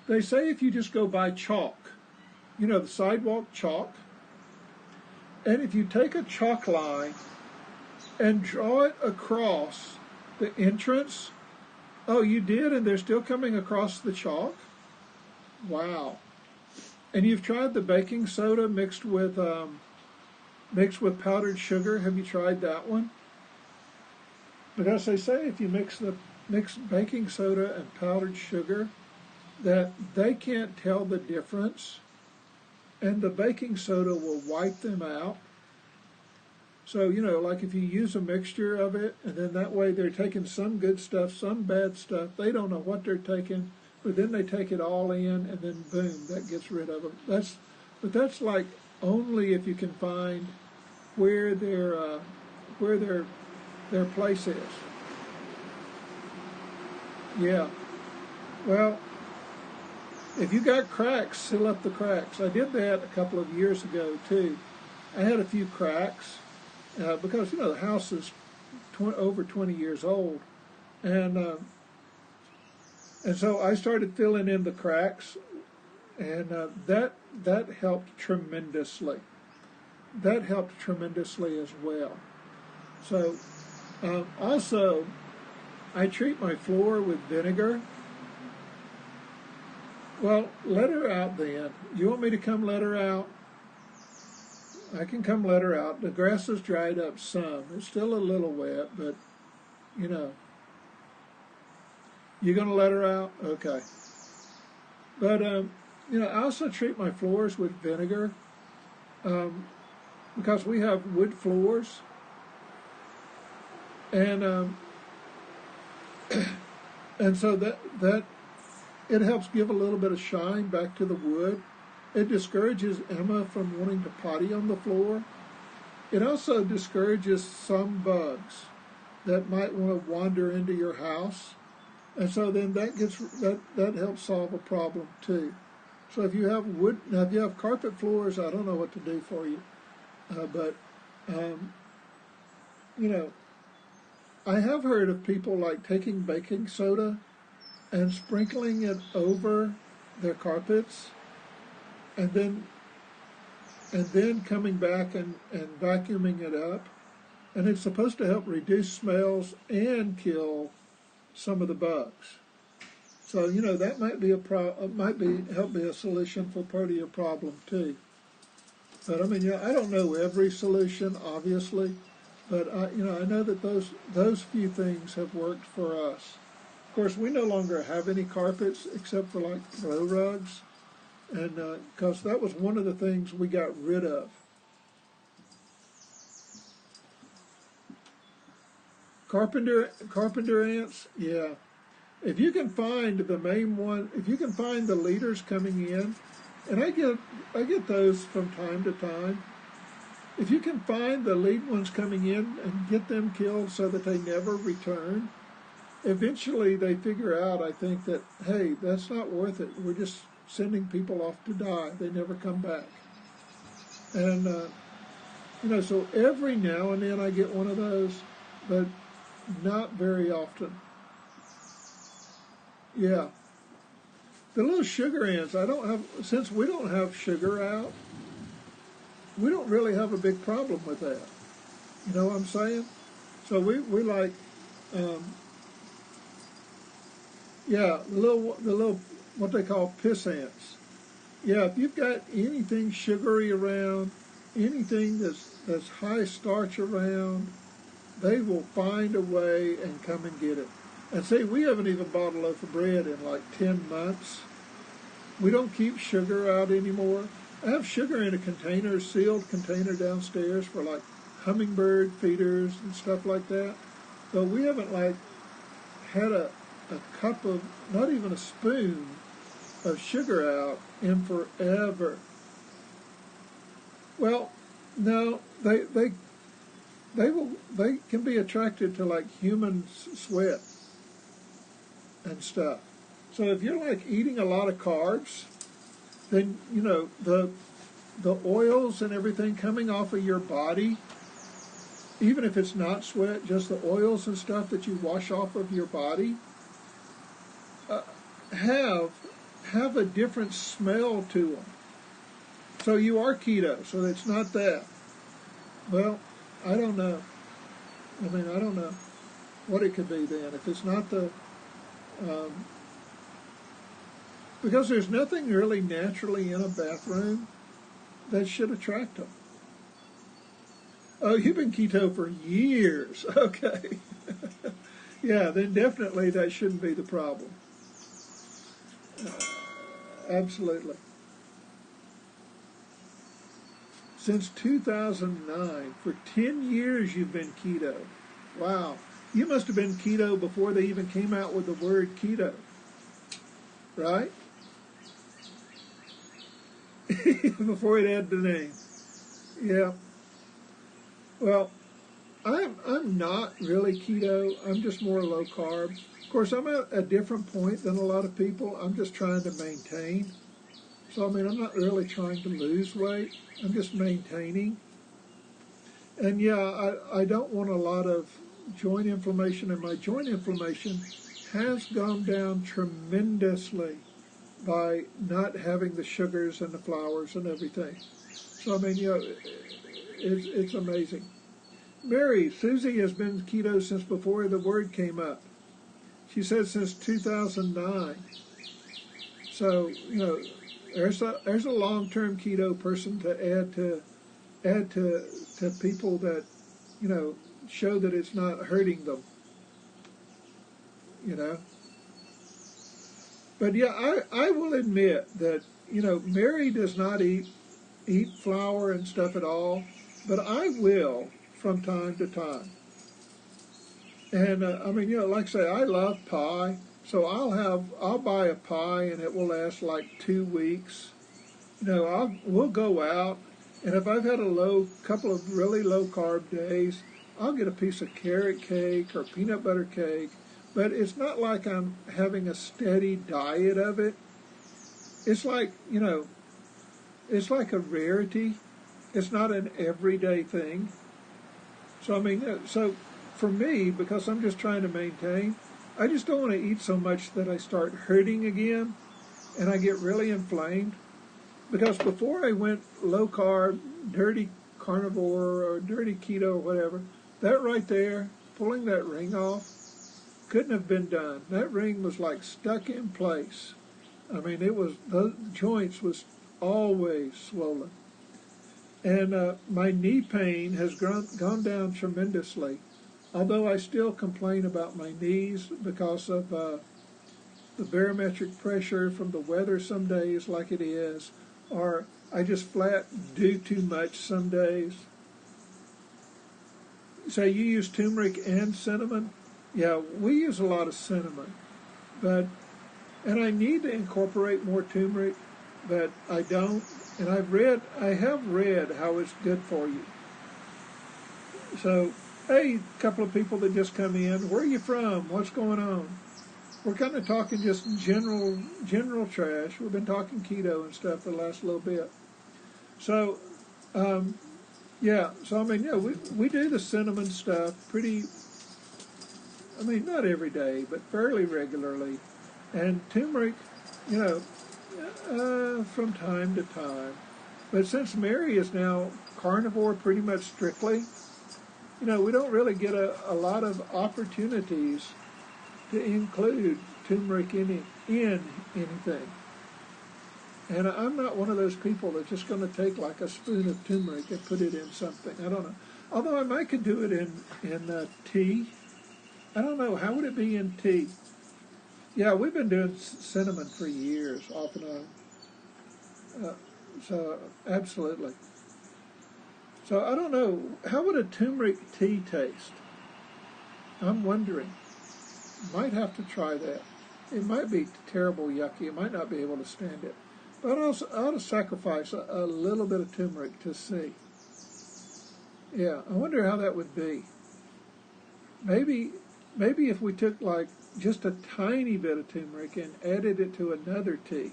Speaker 1: They say if you just go buy chalk, you know, the sidewalk chalk, and if you take a chalk line and draw it across the entrance, oh, you did, and they're still coming across the chalk? Wow. And you've tried the baking soda mixed with powdered sugar. Have you tried that one? Because they say if you mix baking soda and powdered sugar, that they can't tell the difference, and the baking soda will wipe them out. So, you know, like if you use a mixture of it, and then that way they're taking some good stuff, some bad stuff. They don't know what they're taking, but then they take it all in, and then boom, that gets rid of them. But that's like only if you can find where their place is. Yeah. Well, if you got cracks, seal up the cracks. I did that a couple of years ago too. I had a few cracks because, you know, the house is over 20 years old, and so I started filling in the cracks, and that helped tremendously. That helped tremendously as well. So also, I treat my floor with vinegar. Well, let her out then. You want me to come let her out? I can come let her out. The grass has dried up some. It's still a little wet, but, you know. You going to let her out? Okay. But, you know, I also treat my floors with vinegar because we have wood floors. And and so that it helps give a little bit of shine back to the wood. It discourages Emma from wanting to potty on the floor. It also discourages some bugs that might want to wander into your house. And so then that helps solve a problem too. So if you have now if you have carpet floors, I don't know what to do for you. But you know, I have heard of people like taking baking soda and sprinkling it over their carpets, and then coming back and vacuuming it up, and it's supposed to help reduce smells and kill some of the bugs. So, you know, that might be help be a solution for part of your problem too. But I mean, you know, I don't know every solution, obviously, but I know that those few things have worked for us. Of course, we no longer have any carpets except for like throw rugs, and because that was one of the things we got rid of. Carpenter ants, yeah. If you can find the main one, if you can find the leaders coming in, and I get those from time to time. If you can find the lead ones coming in and get them killed so that they never return, eventually they figure out, I think, that, hey, that's not worth it. We're just sending people off to die. They never come back. And, you know, so every now and then I get one of those, but not very often. Yeah. The little sugar ants, since we don't have sugar out, we don't really have a big problem with that. You know what I'm saying? So we like, yeah, the little what they call piss ants. Yeah, if you've got anything sugary around, anything that's high starch around, they will find a way and come and get it. And see, we haven't even bought a loaf of bread in like 10 months. We don't keep sugar out anymore. I have sugar in a container, sealed container downstairs for like hummingbird feeders and stuff like that. But we haven't like had a cup of, not even a spoon of sugar out in forever. Well, no, they can be attracted to like human sweat and stuff. So if you're like eating a lot of carbs, then you know the oils and everything coming off of your body, even if it's not sweat, just the oils and stuff that you wash off of your body, have a different smell to them. So you are keto, so it's not that. Well, I don't know. I mean, I don't know what it could be then. If it's not the... because there's nothing really naturally in a bathroom that should attract them. Oh, you've been keto for years. Okay. Yeah, then definitely that shouldn't be the problem. Absolutely. since 2009. For 10 years you've been keto. Wow. You must have been keto before they even came out with the word keto, right? Before it had the name. Yeah. Well, I'm not really keto. I'm just more low carb. Of course, I'm at a different point than a lot of people. I'm just trying to maintain. So, I mean, I'm not really trying to lose weight. I'm just maintaining. And yeah, I don't want a lot of joint inflammation, and my joint inflammation has gone down tremendously by not having the sugars and the flours and everything. So, I mean, you know, it's amazing. Mary, Susie has been keto since before the word came up. She said since 2009. So, you know, there's a long-term keto person to add to people that, you know, show that it's not hurting them, you know. But yeah, I will admit that, you know, Mary does not eat flour and stuff at all, but I will from time to time. And I mean, you know, like I say, I love pie, so I'll buy a pie and it will last like 2 weeks. You know, we'll go out, and if I've had a couple of really low carb days, I'll get a piece of carrot cake or peanut butter cake. But it's not like I'm having a steady diet of it. It's like, you know, it's like a rarity. It's not an everyday thing. So, I mean, so for me, because I'm just trying to maintain, I just don't want to eat so much that I start hurting again and I get really inflamed. Because before I went low carb, dirty carnivore or dirty keto or whatever, that right there, pulling that ring off, couldn't have been done. That ring was like stuck in place. I mean, the joints was always swollen. And my knee pain has gone down tremendously, although I still complain about my knees because of the barometric pressure from the weather some days like it is, or I just flat do too much some days. So you use turmeric and cinnamon? Yeah, we use a lot of cinnamon, and I need to incorporate more turmeric, but I don't. And I have read how it's good for you. So, hey, a couple of people that just come in, where are you from? What's going on? We're kind of talking just general trash. We've been talking keto and stuff for the last little bit. So, yeah. So I mean, yeah, we do the cinnamon stuff pretty. I mean, not every day, but fairly regularly. And turmeric, you know, from time to time. But since Mary is now carnivore pretty much strictly, you know, we don't really get a lot of opportunities to include turmeric in anything. And I'm not one of those people that's just going to take like a spoon of turmeric and put it in something. I don't know. Although I might could do it in tea. I don't know. How would it be in tea? Yeah, we've been doing cinnamon for years, off and on. So, absolutely. So, I don't know. How would a turmeric tea taste? I'm wondering. Might have to try that. It might be terrible yucky. I might not be able to stand it. But I ought to sacrifice a little bit of turmeric to see. Yeah, I wonder how that would be. Maybe if we took like just a tiny bit of turmeric and added it to another tea.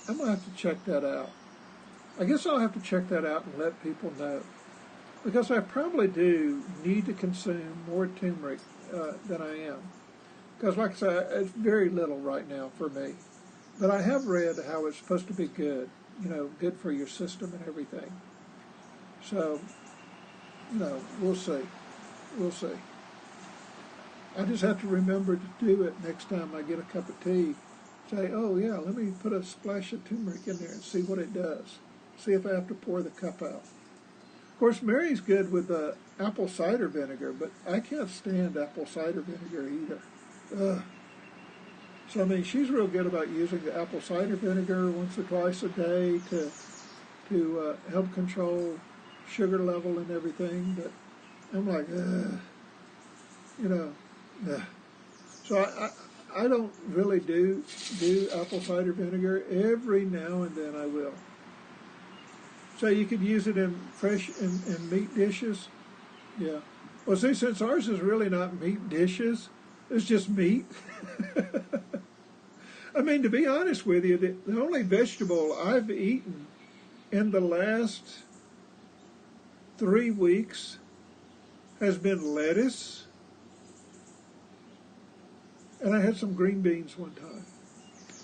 Speaker 1: I'm going to have to check that out. I guess I'll have to check that out and let people know. Because I probably do need to consume more turmeric than I am. Because like I said, it's very little right now for me. But I have read how it's supposed to be good. You know, good for your system and everything. So, you know, we'll see. We'll see. I just have to remember to do it next time I get a cup of tea. Say, oh yeah, let me put a splash of turmeric in there and see what it does. See if I have to pour the cup out. Of course, Mary's good with apple cider vinegar, but I can't stand apple cider vinegar either. Ugh. So, I mean, she's real good about using the apple cider vinegar once or twice a day to to help control sugar level and everything. But I'm like, you know, so I don't really do apple cider vinegar. Every now and then I will. So you could use it in fresh in meat dishes. Yeah. Well, see, since ours is really not meat dishes, it's just meat. I mean, to be honest with you, the only vegetable I've eaten in the last 3 weeks has been lettuce, and I had some green beans one time.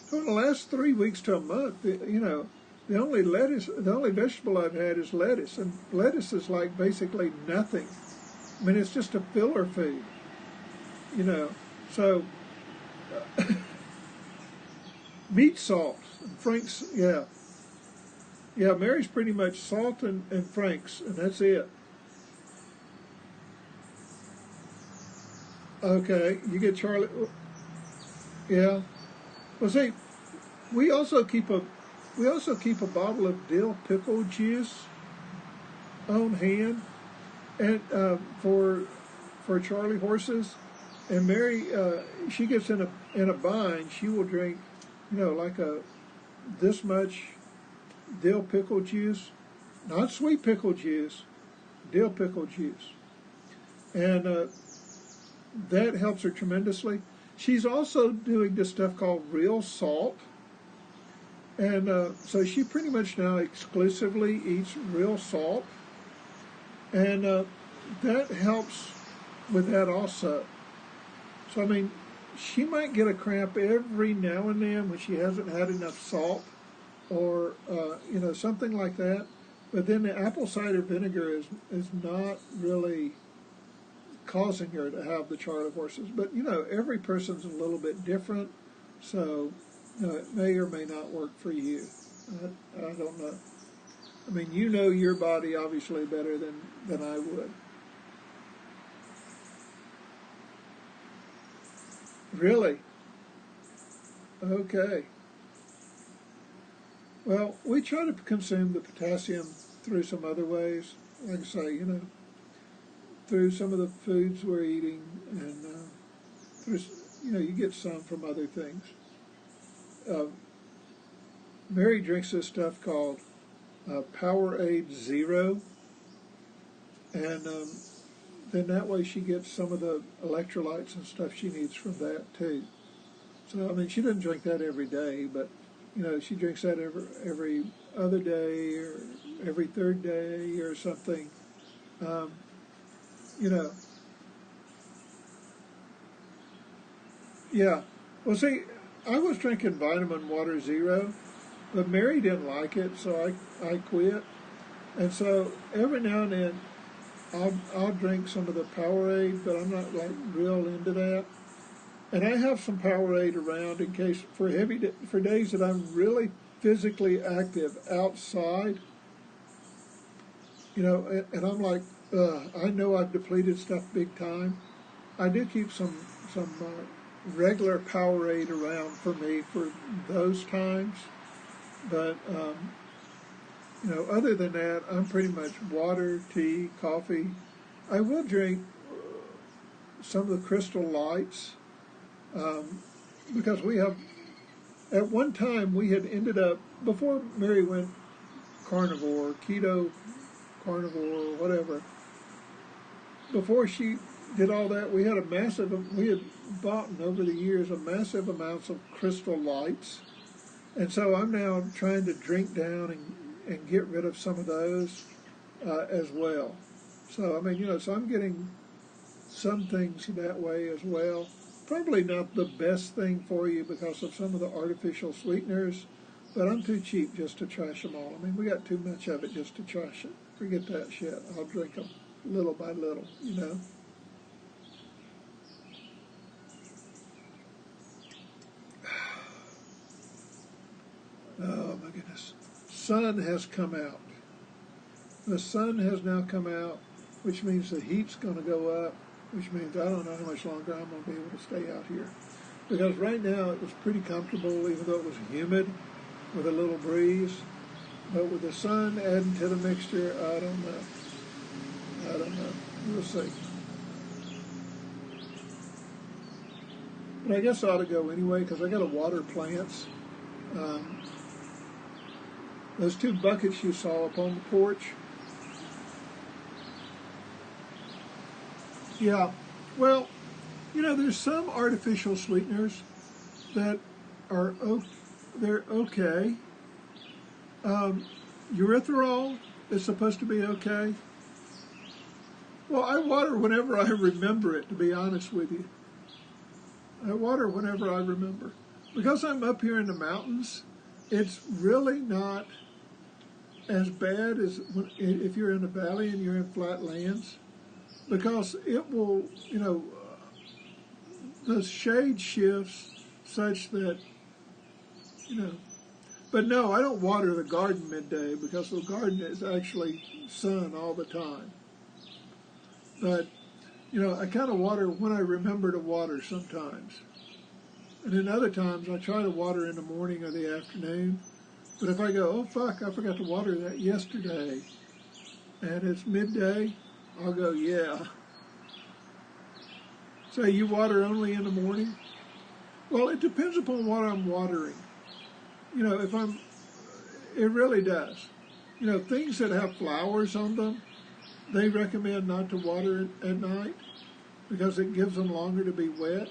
Speaker 1: So in the last 3 weeks to a month, the only vegetable I've had is lettuce, and lettuce is like basically nothing. I mean, it's just a filler food, So meat, salt, Frank's, yeah. Mary's pretty much salt and Frank's, and that's it. Okay, you get Charlie. Yeah. Well, see, we also keep a bottle of dill pickle juice on hand, and for Charlie horses. And Mary, she gets in a bind. She will drink, like this much dill pickle juice, not sweet pickle juice, dill pickle juice, and that helps her tremendously. She's also doing this stuff called real salt, and so she pretty much now exclusively eats real salt, and that helps with that also. So, I mean, she might get a cramp every now and then when she hasn't had enough salt or, something like that. But then the apple cider vinegar is not really causing her to have the Charlie horses. But, every person's a little bit different. So, it may or may not work for you. I don't know. I mean, you know your body obviously better than I would. Really? Okay. Well, we try to consume the potassium through some other ways. Like I say, through some of the foods we're eating, and through, you get some from other things. Mary drinks this stuff called Powerade Zero, and then that way she gets some of the electrolytes and stuff she needs from that too. So, I mean, she doesn't drink that every day, but, she drinks that every other day or every third day or something. Yeah. Well, see, I was drinking Vitamin Water Zero, but Mary didn't like it, so I quit. And so every now and then I'll drink some of the Powerade, but I'm not like real into that. And I have some Powerade around in case for days that I'm really physically active outside. And I'm like, I know I've depleted stuff big time. I do keep some regular Powerade around for me for those times, but other than that, I'm pretty much water, tea, coffee. I will drink some of the Crystal Lights because at one time we had ended up, before Mary went carnivore, keto, carnivore, whatever, before she did all that, we had bought over the years a massive amounts of Crystal Lights. And so I'm now trying to drink down and get rid of some of those as well. So, I mean, so I'm getting some things that way as well. Probably not the best thing for you because of some of the artificial sweeteners, but I'm too cheap just to trash them all. I mean, we got too much of it just to trash it. Forget that shit. I'll drink them little by little, Oh, my goodness. Sun has come out. The sun has now come out, which means the heat's going to go up, which means I don't know how much longer I'm going to be able to stay out here. Because right now it was pretty comfortable, even though it was humid with a little breeze. But with the sun adding to the mixture, I don't know. I don't know. We'll see. But I guess I ought to go anyway because I got to water plants. Those 2 buckets you saw up on the porch. Yeah. Well, there's some artificial sweeteners that are they're okay. Erythritol is supposed to be okay. Well, I water whenever I remember it, to be honest with you. I water whenever I remember. Because I'm up here in the mountains, it's really not as bad as if you're in a valley and you're in flat lands. Because it will, the shade shifts such that, But no, I don't water the garden midday because the garden is actually sun all the time. But, I kind of water when I remember to water sometimes. And then other times I try to water in the morning or the afternoon. But if I go, oh fuck, I forgot to water that yesterday, and it's midday, I'll go, yeah. So you water only in the morning? Well, it depends upon what I'm watering. It really does. Things that have flowers on them, they recommend not to water at night because it gives them longer to be wet.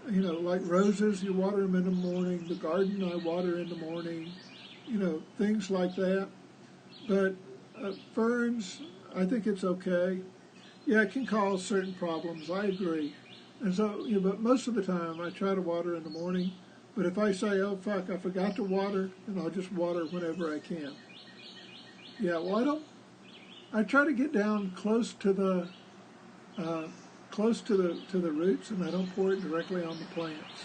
Speaker 1: Like roses, you water them in the morning. The garden, I water in the morning. Things like that. But ferns, I think it's okay. Yeah, it can cause certain problems. I agree. And so, but most of the time I try to water in the morning. But if I say, oh, fuck, I forgot to water, then I'll just water whenever I can. Yeah, well, I try to get down close to the roots, and I don't pour it directly on the plants.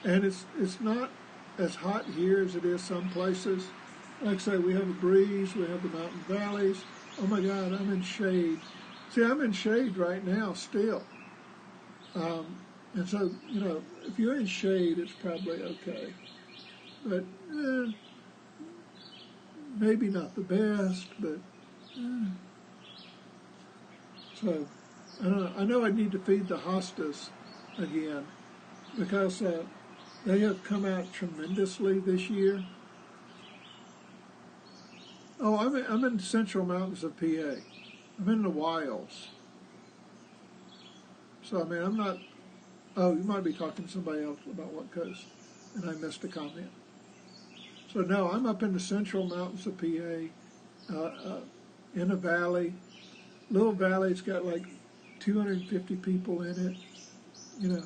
Speaker 1: And it's not as hot here as it is some places. Like I say, we have a breeze, we have the mountain valleys. Oh my God, I'm in shade. See, I'm in shade right now still. And so, if you're in shade, it's probably okay. But maybe not the best, but so I know I need to feed the hostas again because they have come out tremendously this year. Oh, I'm in the central mountains of PA. I'm in the wilds. So, I'm not... Oh, you might be talking to somebody else about what coast, and I missed a comment. So, no, I'm up in the central mountains of PA, in a valley. Little valley, it's got like 250 people in it.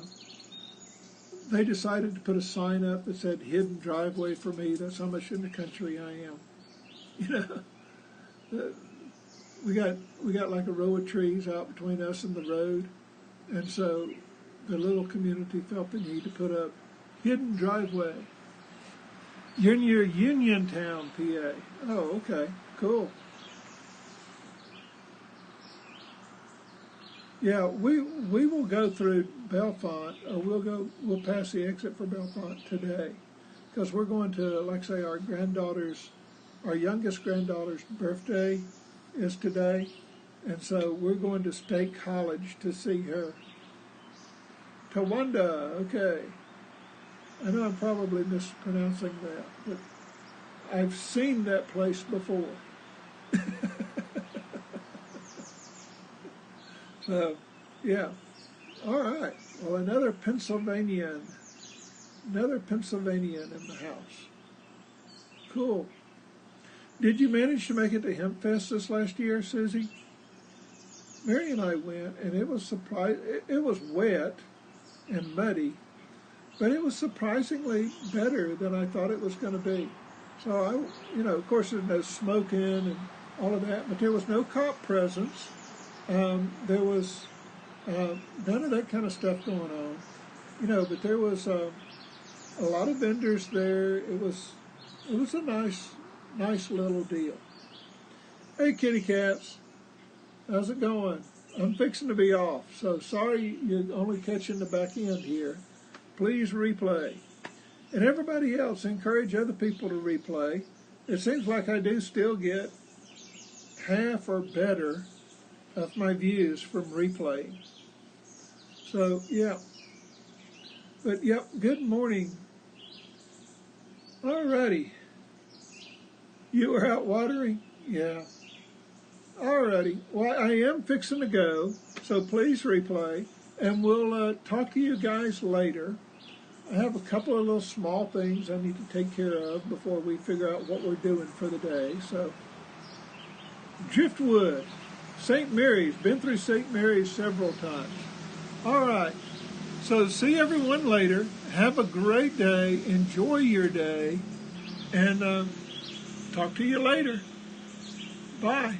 Speaker 1: They decided to put a sign up that said hidden driveway for me. That's how much in the country I am. We got like a row of trees out between us and the road, and so the little community felt the need to put up hidden driveway. You're near Uniontown, PA. Oh, okay, cool. Yeah, we will go through Bellefonte, or we'll pass the exit for Bellefonte today, because we're going to, like say, our youngest granddaughter's birthday is today, and so we're going to State College to see her. Tawanda, okay. I know I'm probably mispronouncing that, but I've seen that place before. So, yeah. All right. Well, another Pennsylvanian in the house. Cool. Did you manage to make it to Hemp Fest this last year, Susie? Mary and I went, and it was it was wet and muddy, but it was surprisingly better than I thought it was going to be. So of course, there's no smoking and all of that, but there was no cop presence. There was none of that kind of stuff going on, but there was a lot of vendors there. It was a nice little deal. Hey, kitty cats, how's it going? I'm fixing to be off, so sorry you're only catching the back end here. Please replay. And everybody else, encourage other people to replay. it seems like I do still get half or better of my views from replaying. So, yeah. But, yep, good morning. Alrighty. You were out watering? Yeah. Alrighty. Well, I am fixing to go, so please replay, and we'll talk to you guys later. I have a couple of little small things I need to take care of before we figure out what we're doing for the day. So, Driftwood, St. Mary's, been through St. Mary's several times. All right, so see everyone later. Have a great day. Enjoy your day, and talk to you later. Bye.